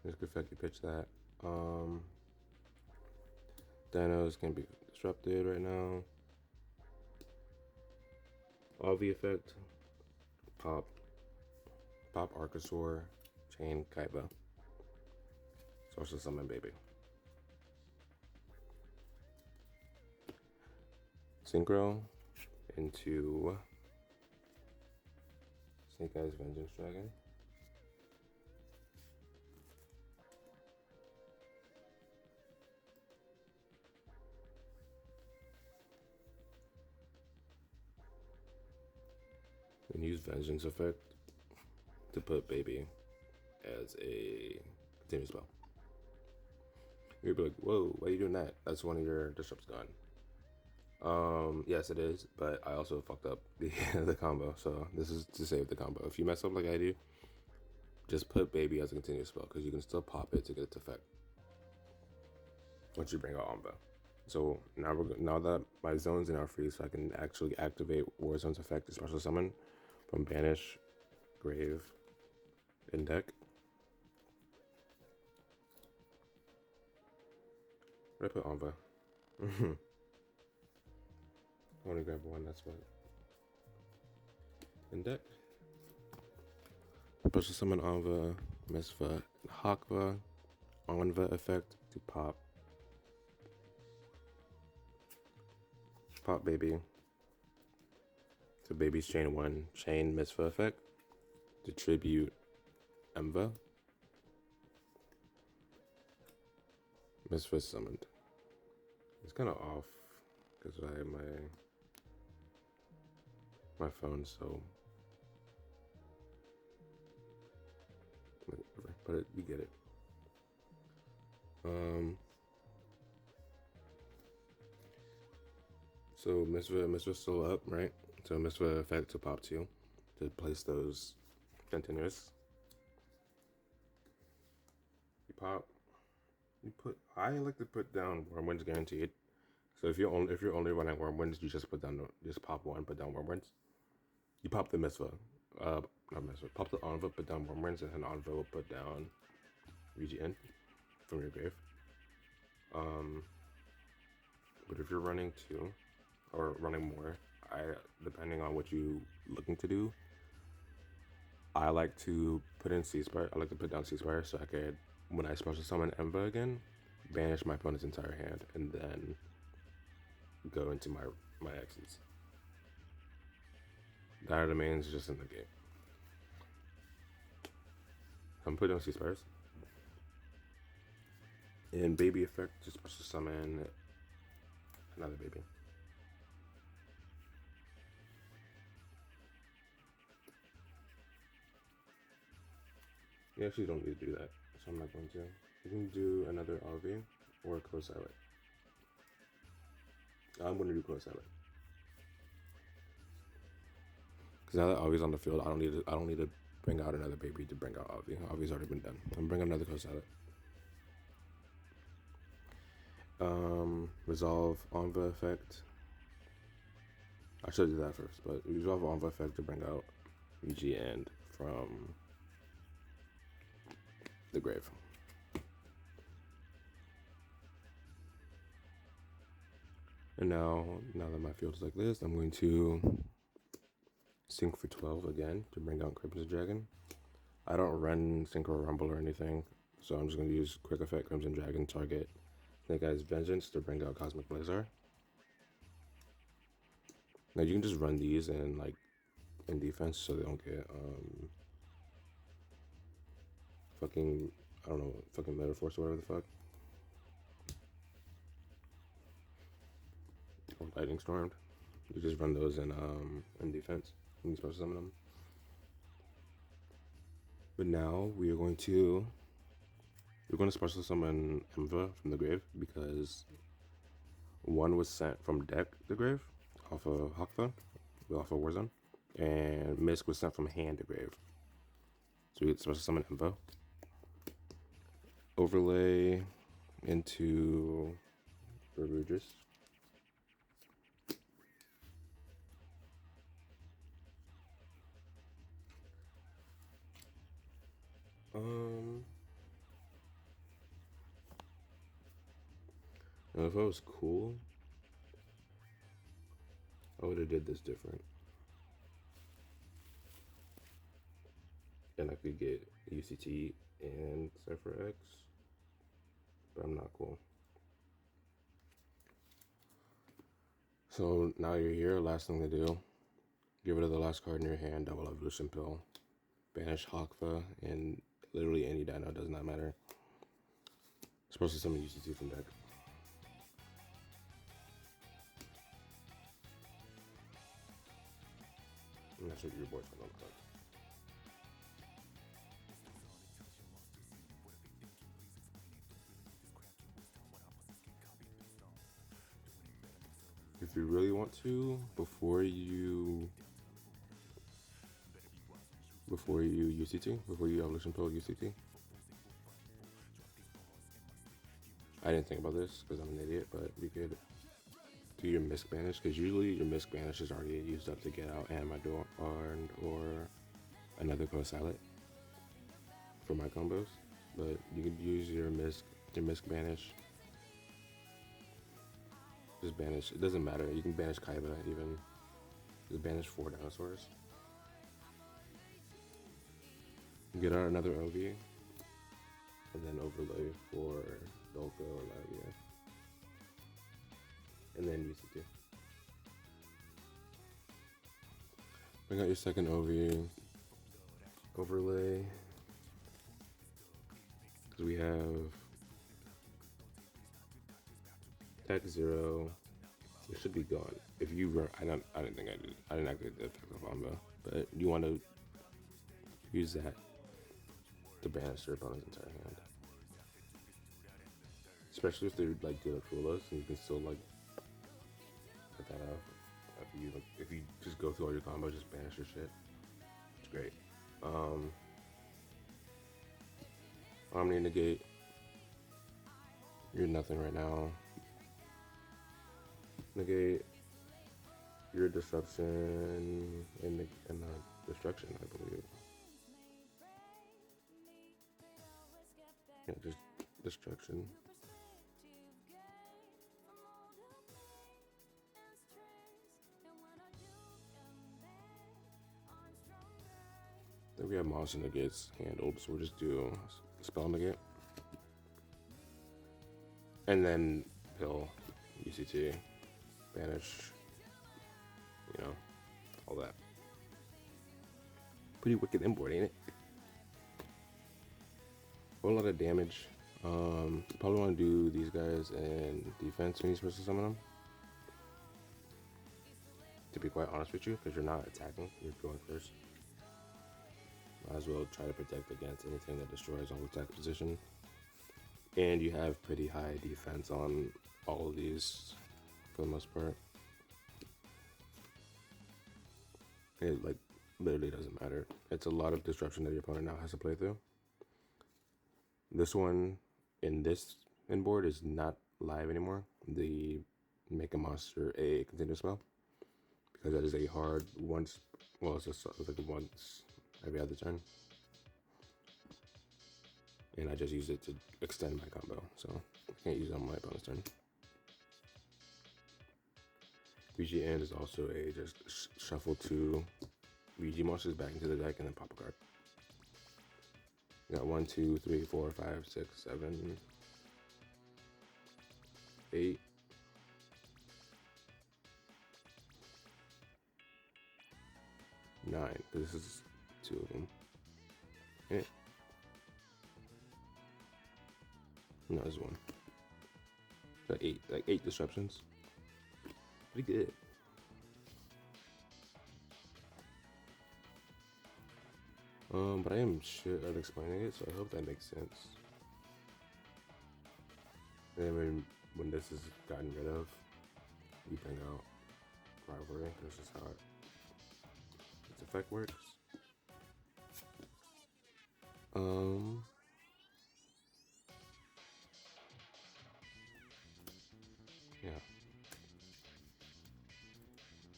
Misk effect, you pitch that. Dinos can be disrupted right now. All-V effect, pop Archosaur, chain Kaiba. Special summon baby. Synchro into Snake Eyes Vengeance Dragon. And use Vengeance effect to put baby as a continuous spell. You'd be like, whoa, why are you doing that? That's one of your disrupts gone. Yes it is, but I also fucked up the combo, so this is to save the combo. If you mess up like I do, just put baby as a continuous spell, because you can still pop it to get its effect once you bring out Omba. So now that my zones are now free, so I can actually activate Warzone's effect to special summon from Banish, Grave, and deck. Where did I put Omba? I want to grab one, that's what. In deck. Special summon Anva, Misva, Hakva, Anva effect to pop. Pop baby. So baby's chain 1, chain Misva effect to tribute Emva. Misva summoned. It's kind of off because I have my phone, so whatever, but you get it. So Misva's still up, right? So Misva effect to pop 2 to place those continuous. You pop. You put. I like to put down Wormwinds guaranteed. So if you're only running Wormwinds, you just pop 1, put down Wormwinds. You pop the Misva, not Misva. Pop the Anva, put down Wormwinds, and then Anva will put down Ryu-Ge from your grave. But if you're running 2 or running more, depending on what you looking to do, I like to put in Ceasefire. I like to put down Ceasefire so I could, when I special summon Emva again, banish my opponent's entire hand and then go into my X's. That are the mains just in the game. I'm putting on Ceasefires. And baby effect, just special summon another baby. You actually don't need to do that, so I'm not going to. You can do another RV or a co-silent. I'm going to do co-silent. Because now that Avi's on the field, I don't need to bring out another baby to bring out Avi. Avi's already been done. I'm bringing another co-silent. Resolve Anva effect. I should do that first, but resolve Anva effect to bring out Ryu-Ge from the grave. And now that my field is like this, I'm going to sync for 12 again to bring out Crimson Dragon. I don't run Sync or Rumble or anything, so I'm just going to use Quick Effect Crimson Dragon target Snake Eyes Vengeance to bring out Cosmic Blazar. Now you can just run these in defense so they don't get fucking Meta Force or whatever the fuck. Or Lightning Stormed. You just run those in defense. You can special summon them. But now we're going to special summon Emva from the grave because one was sent from deck the grave off of Hakva, off of Warzone, and Misk was sent from hand to grave. So we get special summon Emva. Overlay into Ryu-Ge. Now if I was cool, I would have did this different. And I could get UCT and Cypher X. but I'm not cool. So now you're here. Last thing to do, get rid of the last card in your hand. Double Evolution Pill. Banish Hakfa and literally any Dino. Does not matter. Supposed to summon UCT from deck. I'm not sure your boy's on the card. If you really want to, before you UCT, before you Evolution Pill UCT. I didn't think about this because I'm an idiot, but we could do your Misc Banish, because usually your Misc Banish is already used up to get out Amador or another Silent for my combos. But you could use your Misc Banish. Just banish. It doesn't matter. You can banish Kaiba even. Just banish 4 dinosaurs. Get out another OV. And then overlay for Dolko or Lavia. And then UCT. Bring out your second OV. Overlay. Because we have Tech 0. It should be gone. If you run, I didn't think I did. I didn't activate the effect of combo. But you want to use that to banish your opponent's entire hand. Especially if they're like doing Fulos, and you can still like cut that out. If you just go through all your combos, just banish your shit. It's great. Omni negate. You're nothing right now. Negate your disruption and destruction, I believe. Yeah, just destruction. Then we have monster negates handled, so we'll just do spell negate. And then pill, UCT, banish, you know, all that. Pretty wicked import, ain't it? A lot of damage. Probably want to do these guys in defense when you're supposed to summon them. To be quite honest with you, because you're not attacking, you're going first. Might as well try to protect against anything that destroys all attack position. And you have pretty high defense on all of these for the most part. It like literally doesn't matter. It's a lot of disruption that your opponent now has to play through. This one in this inboard is not live anymore. The make a monster a continuous spell, because that is a hard once. Well, it's like once every other turn, and I just use it to extend my combo, so I can't use it on my opponent's turn. VG end is also a just shuffle 2 VG monsters back into the deck and then pop a card. You got 1, 2, 3, 4, 5, 6, 7, 8. 9, because this is 2 of them. Yeah. No, this is 1. Like 8 disruptions. Pretty good. But I am shit at explaining it, so I hope that makes sense. And then when this is gotten rid of, you bring out rivalry. This is how its effect works. Yeah.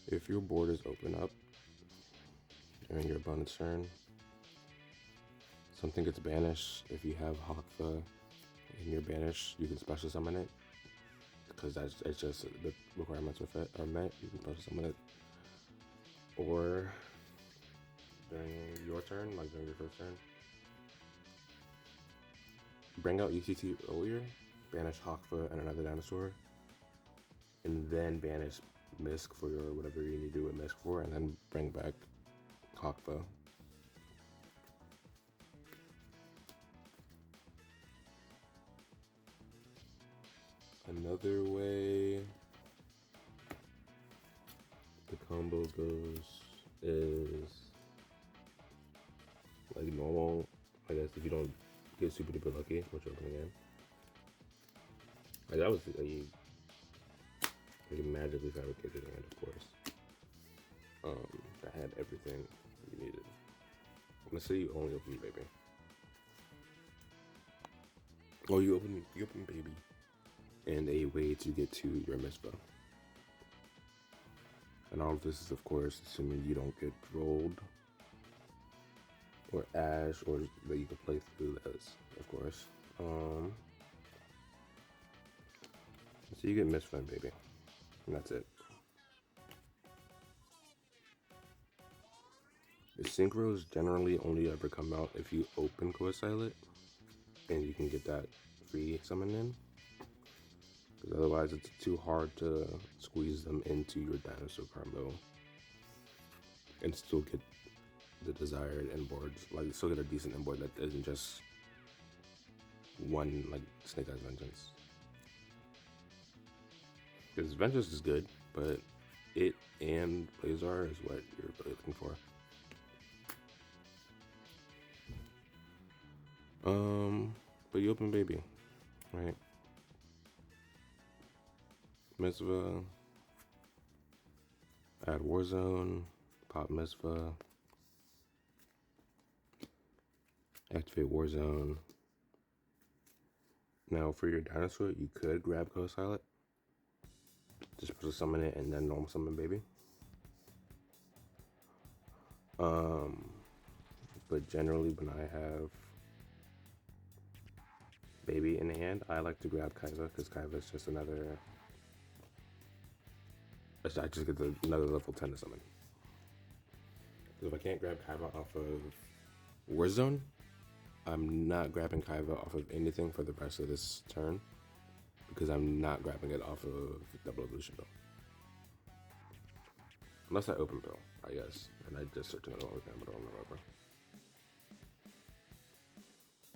If your board is open up during your opponent's turn, something gets banished. If you have Hakfa in your banish, you can special summon it, because it's just the requirements are met. You can special summon it. Or during your turn, like during your first turn, bring out UCT earlier banish Hakfa and another dinosaur, and then banish Misk for your whatever you need to do with Misk for, and then bring back Hakfa. Another way the combo goes is like normal, I guess, if you don't get super duper lucky, which you're opening again. Like that was a magically fabricated hand, of course. That had everything you needed. Let's say you only open baby. Oh, you open baby. And a way to get to your Mispa. And all of this is, of course, assuming you don't get rolled or Ash, or that you can play through this, of course. So you get Mispa and baby, and that's it. The synchros generally only ever come out if you open Coassilot, and you can get that free summon in. Because otherwise it's too hard to squeeze them into your dinosaur combo and still get the desired inboards. Like, still get a decent inboard that isn't just one, like, Snake Eyes Vengeance. Because Vengeance is good, but it and Blazar is what you're really looking for. But you open baby, right? Misva, add Warzone, pop Misva, activate Warzone. Now for your dinosaur, you could grab Coassilot, just put a summon it and then normal summon baby. But generally when I have baby in hand, I like to grab Kaiva, because Kaiva is just another, I just get another level 10 to summon. So if I can't grab Kaiva off of Warzone, I'm not grabbing Kaiva off of anything for the rest of this turn, because I'm not grabbing it off of Double Evolution Bill. Unless I open Bill, I guess, and I just search another one with them, but I don't remember.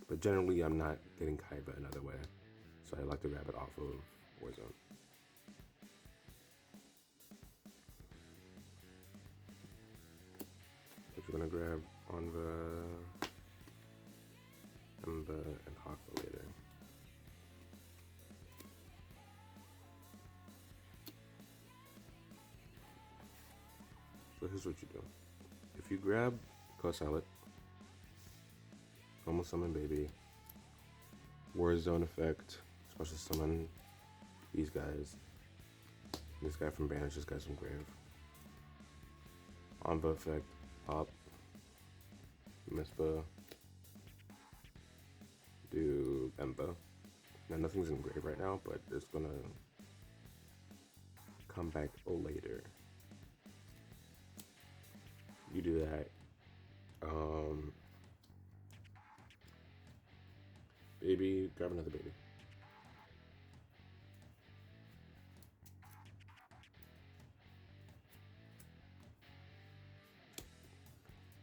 But generally, I'm not getting Kaiva another way, so I like to grab it off of Warzone. If you're gonna grab on and Hakfa later. So here's what you do. If you grab Coassilot, normal summon baby, Warzone effect, special summon these guys, this guy from Banish, this guy from Grave, Enva effect, pop, Mispa, do Emba. Now nothing's in Grave right now, but it's gonna come back later. You do that. Baby, grab another baby.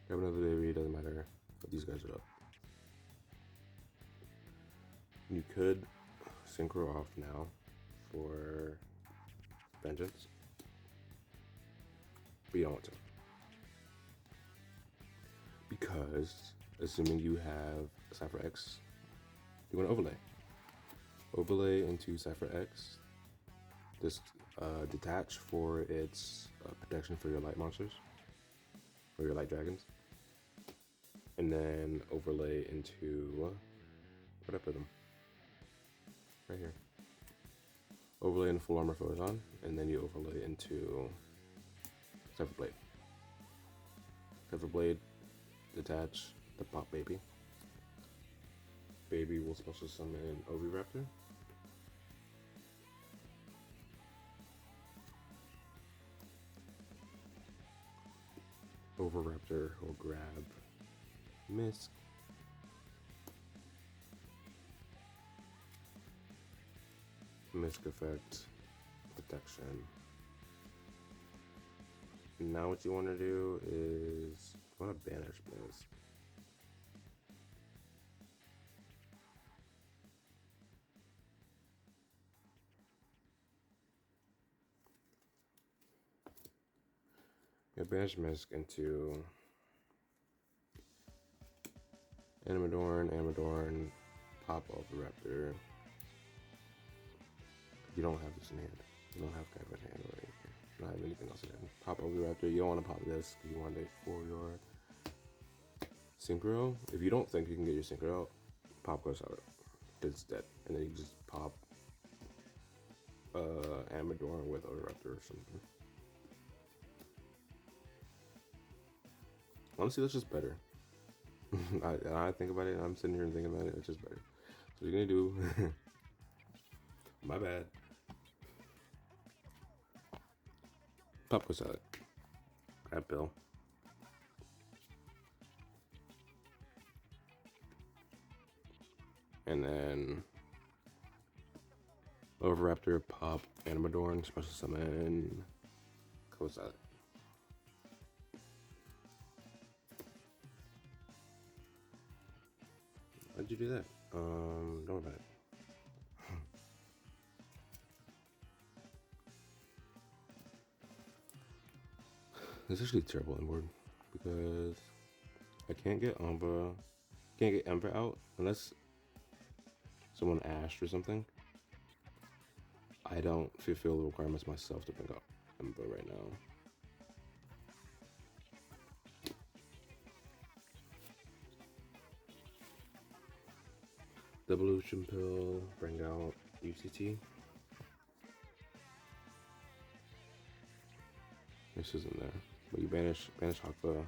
Grab another baby, doesn't matter what these guys are up. You could synchro off now for Vengeance, but you don't want to. Because, assuming you have Cypher X, you want to overlay. Overlay into Cypher X. Just detach for its protection for your light monsters, or your light dragons. And then overlay into, where'd I put them? Right here. Overlay into full armor Photon, and then you overlay into Cypher Blade. Cypher Blade, detach the pop baby. Baby will special summon Oviraptor. Oviraptor will grab Misk. Misc effect, protection. Now what you want to do is you want to banish Misc. You banish Misc into Amadorn, pop off the Raptor. You don't have this in hand. You don't have Kaiba in hand or anything. You don't have anything else in hand. Pop off the Raptor. You don't want to pop this because you want it for your Synchro. If you don't think you can get your Synchro out, pop goes out. It's dead. And then you just pop Amadorn with a Raptor or something. Honestly, that's just better. I think about it, and I'm sitting here and thinking about it, it's just better. So what you're gonna do, my bad. Pop goes out. Grab Bill. And then Overraptor, pop, Animadorn, special summon, goes out. Why'd you do that? Don't worry about it. This is actually terrible inboard because I can't get Ember out unless someone ashed or something. I don't fulfill the requirements myself to bring up Ember right now. Devolution Pill, bring out UCT. This isn't there. But you banish Hakba.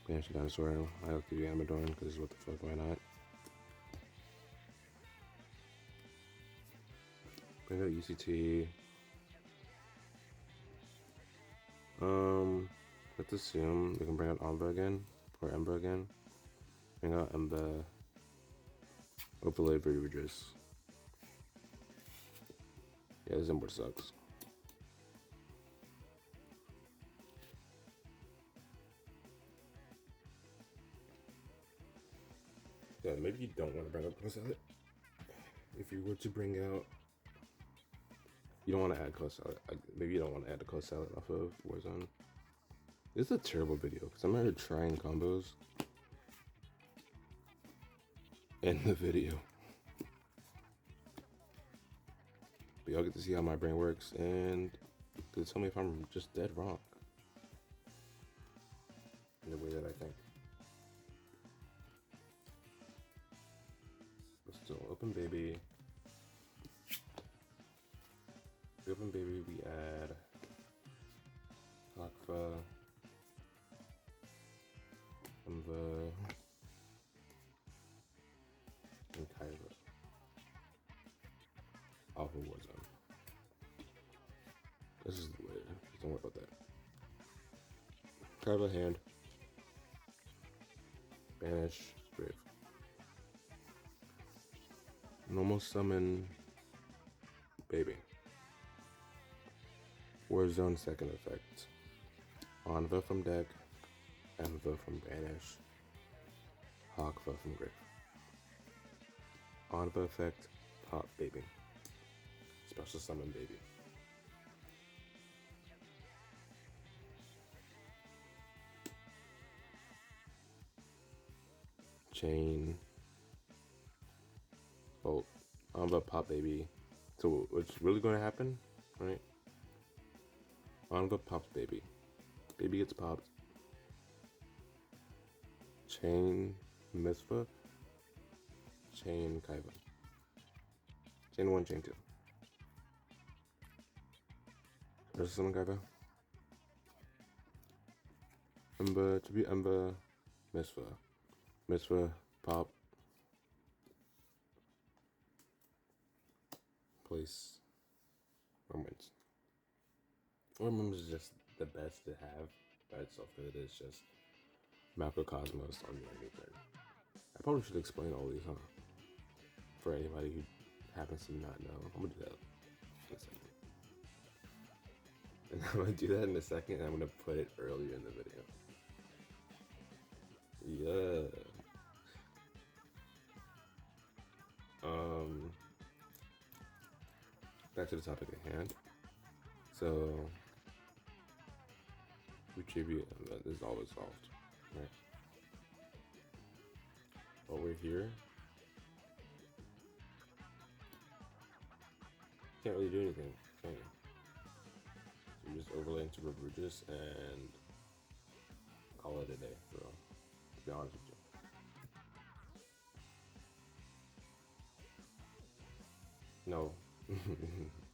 Banish the dinosaur. I'll give you Amadorn because what the fuck, why not? Bring out UCT. Let's assume we can bring out Ember again. Bring out Ember. Overlay Verdigris. Yeah, this import sucks. Yeah, maybe you don't want to bring up Close Salad. If you were to bring out, you don't want to add Close Salad. Maybe you don't want to add the Close Salad off of Warzone. This is a terrible video because I'm out here trying combos in the video. But y'all get to see how my brain works and to tell me if I'm just dead wrong in the way that I think. So open baby. Open baby, we add Hakfa, Emva, and Kaiba. Off of Warzone. This is the way. Just don't worry about that. Kaiba hand. Banish, Grave. Normal summon baby. Warzone second effect. Anva from deck, Emva from banish, Hakva from grave. Anva effect, pop baby. Special summon baby. Chain. Oh, Anva pop baby. So what's really going to happen, right? Anva pops baby. Baby gets popped. Chain Misfa. Chain Kaiba. Chain 1, chain 2. There's someone Kaiba. Ember, tribute Ember, Misfa. Misfa, pop. Place Ormond. Ormond is just the best to have by itself because it is just macrocosmos on your main turn. I probably should explain all these, huh? For anybody who happens to not know. I'm gonna do that in a second. And I'm gonna do that in a second, and I'm gonna put it earlier in the video. Yeah. Back to the topic at hand. So, retribute, this is always solved, right? While we're here, can't really do anything, can you? So you just overlay into Ryu-Ge and call it a day, bro. To be honest with you. No,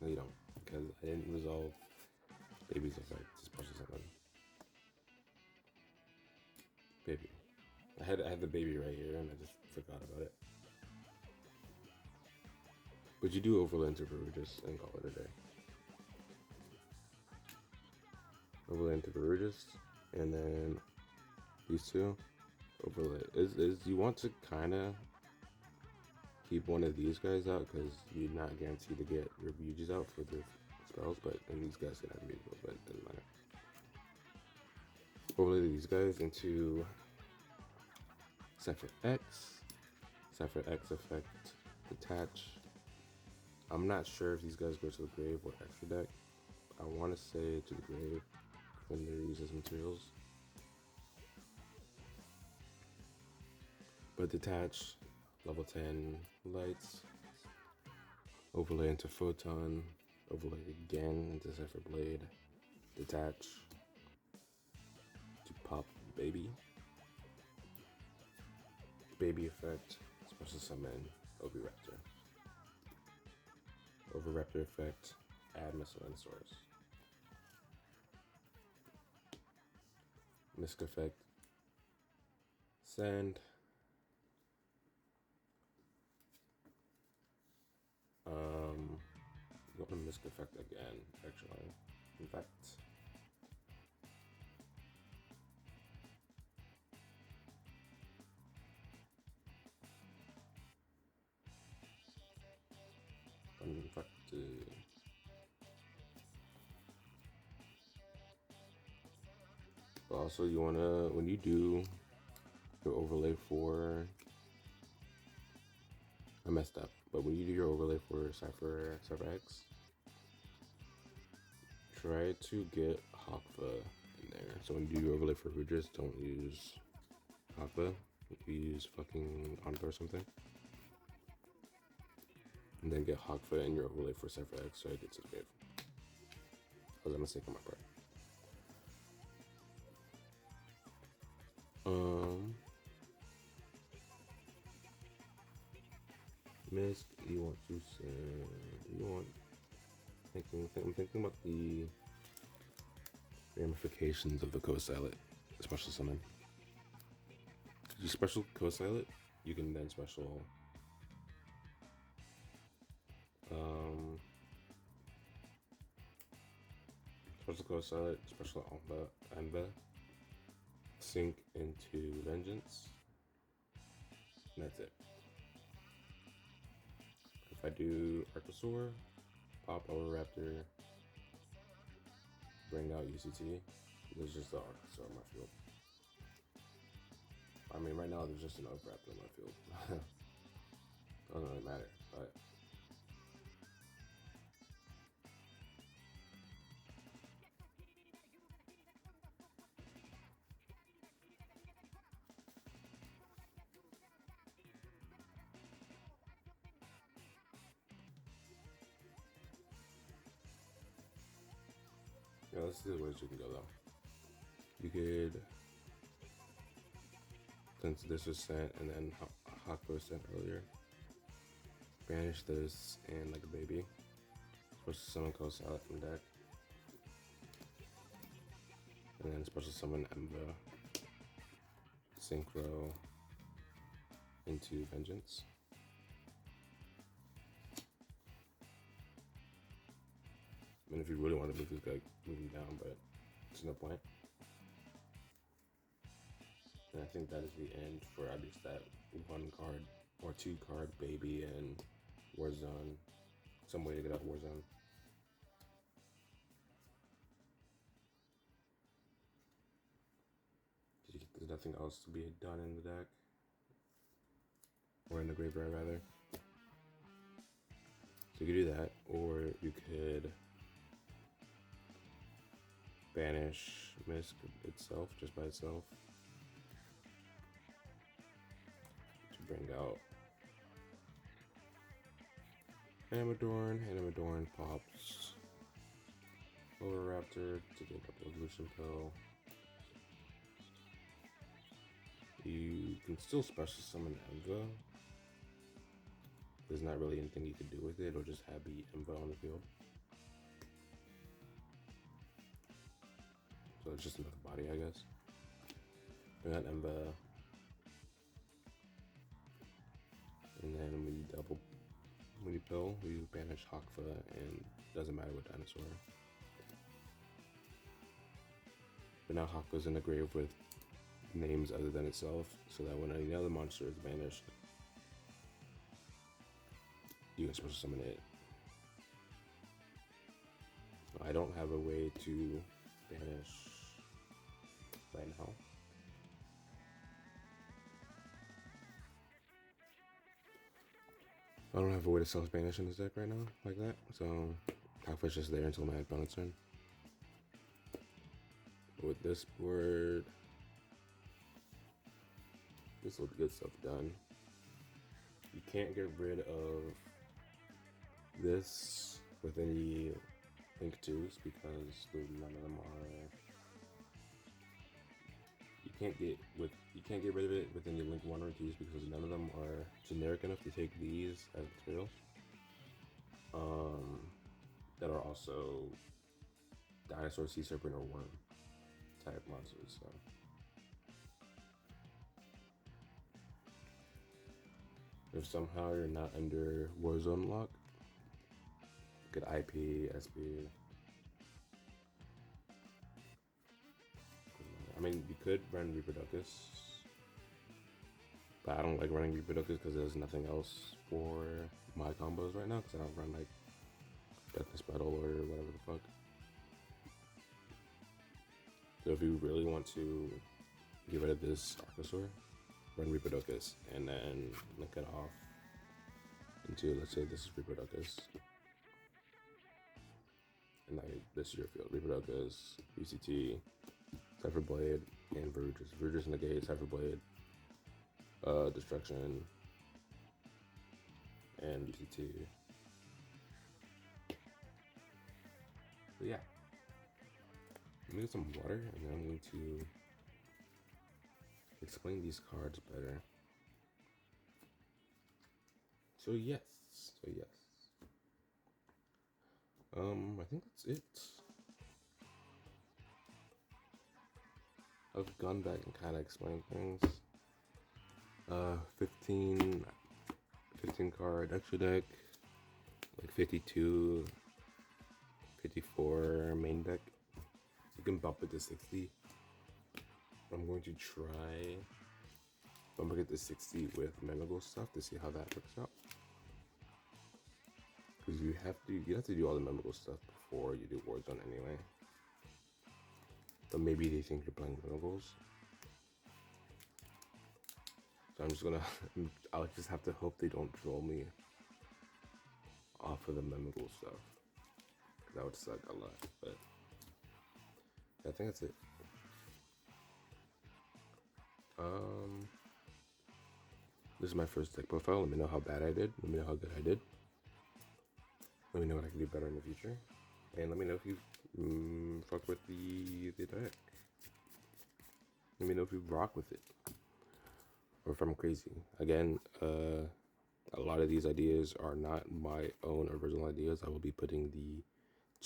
no you don't, because I didn't resolve baby's effect. Just push something. Baby. I had the baby right here, and I just forgot about it. But you do overlay into Ryu-Ge and call it a day. Overlay into Ryu-Ge, and then these two overlay. Is you want to kind of keep one of these guys out because you're not guaranteed to get your Ryu-Ges out for the spells, and these guys can have Ryu-Ge, but it doesn't matter. Overlay these guys into Cypher X. Cypher X effect, detach. I'm not sure if these guys go to the grave or extra deck. I want to say to the grave when they're used as materials. But detach, level 10 lights, overlay into photon, overlay again into Cypher Blade, detach to pop baby. Baby effect, special summon, Oviraptor. Oviraptor effect, add missile and source. Misc effect, send. I'm going to Misc effect again, actually. In fact, also you wanna, when you do your overlay for, I messed up, but when you do your overlay for Cypher X, try to get Hakva in there. So when you do your overlay for Ryu-Ge, don't use Hakva, use fucking Anka or something. And then get Hakva in your overlay for Cypher X so it gets to the grave. That was a mistake on my part. Misc, you want to send, I'm thinking about the ramifications of the co-silent special summon. You special co-silent, you can then special special co-silent, special Anba, sync into Vengeance, and that's it. If I do Archosaur, pop Oviraptor, bring out UCT, there's just the Archosaur in my field. I mean, right now there's just an Oviraptor in my field. Doesn't really matter, but yeah, let's see the ways you can go though. You could, since this was sent and then Hakva was sent earlier, banish this and like a baby. Special summon co-silent from deck. And then special summon Emba, Synchro into Vengeance. I mean, if you really want to move this guy, move him down, but there's no point. And I think that is the end for at least that 1 card or 2 card baby and Warzone. Some way to get out of Warzone. There's nothing else to be done in the deck. Or in the graveyard, rather. So you could do that, or you could banish Misk itself, just by itself, to bring out Amadorn. Amadorn pops Raptor to get up the Evolution Pill. You can still special summon Emva. There's not really anything you can do with it, or just have be Emva on the field. So it's just another body, I guess. We got Emva. And then when you pill, we banish Hakfa, and doesn't matter what dinosaur. But now Hakfa's in the grave with names other than itself, so that when any other monster is banished, you can special summon it. I don't have a way to banish right now. I don't have a way to self-banish in this deck right now, like that. So Hakfa's just there until my opponent's turn. With this board, this will get stuff done. You can't get rid of this with any Link 2s because none of them are. You can't get rid of it with any Link 1 or 2s because none of them are generic enough to take these as material. That are also dinosaur, sea serpent, or worm type monsters. So. If somehow you're not under Warzone lock, you could IP, SP. I mean, you could run Reproductus, but I don't like running Reproductus because there's nothing else for my combos right now because I don't run like Deathless Battle or whatever the fuck. So if you really want to get rid of this Archosaur, run Reproductus and then link it off into, let's say this is Reproductus, and like this is your field. Reproductus, UCT, Cypher Blade, and Verges. Verges negate, Cypher Blade, Destruction, and UCT. But yeah. Let me get some water and then I'm going to explain these cards better. So yes. I think that's it. I've gone back and kind of explained things. 15 card extra deck, like 52, 54 main deck. You can bump it to 60. I'm going to try bumping it to 60 with Memigal stuff to see how that works out. Because you have to do all the Memigal stuff before you do Warzone anyway. But maybe they think you're playing Memigals. So I'm just gonna, I'll just have to hope they don't troll me off of the Memigal stuff. That would suck a lot, but I think that's it. This is my first deck profile. Let me know how bad I did. Let me know how good I did. Let me know what I can do better in the future. And let me know if you fuck with the deck. Let me know if you rock with it. Or if I'm crazy. Again, a lot of these ideas are not my own original ideas. I will be putting the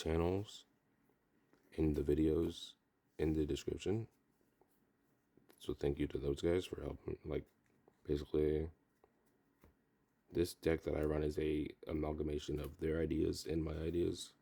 channels in the videos in the description. So thank you to those guys for helping. Like, basically, this deck that I run is a amalgamation of their ideas and my ideas.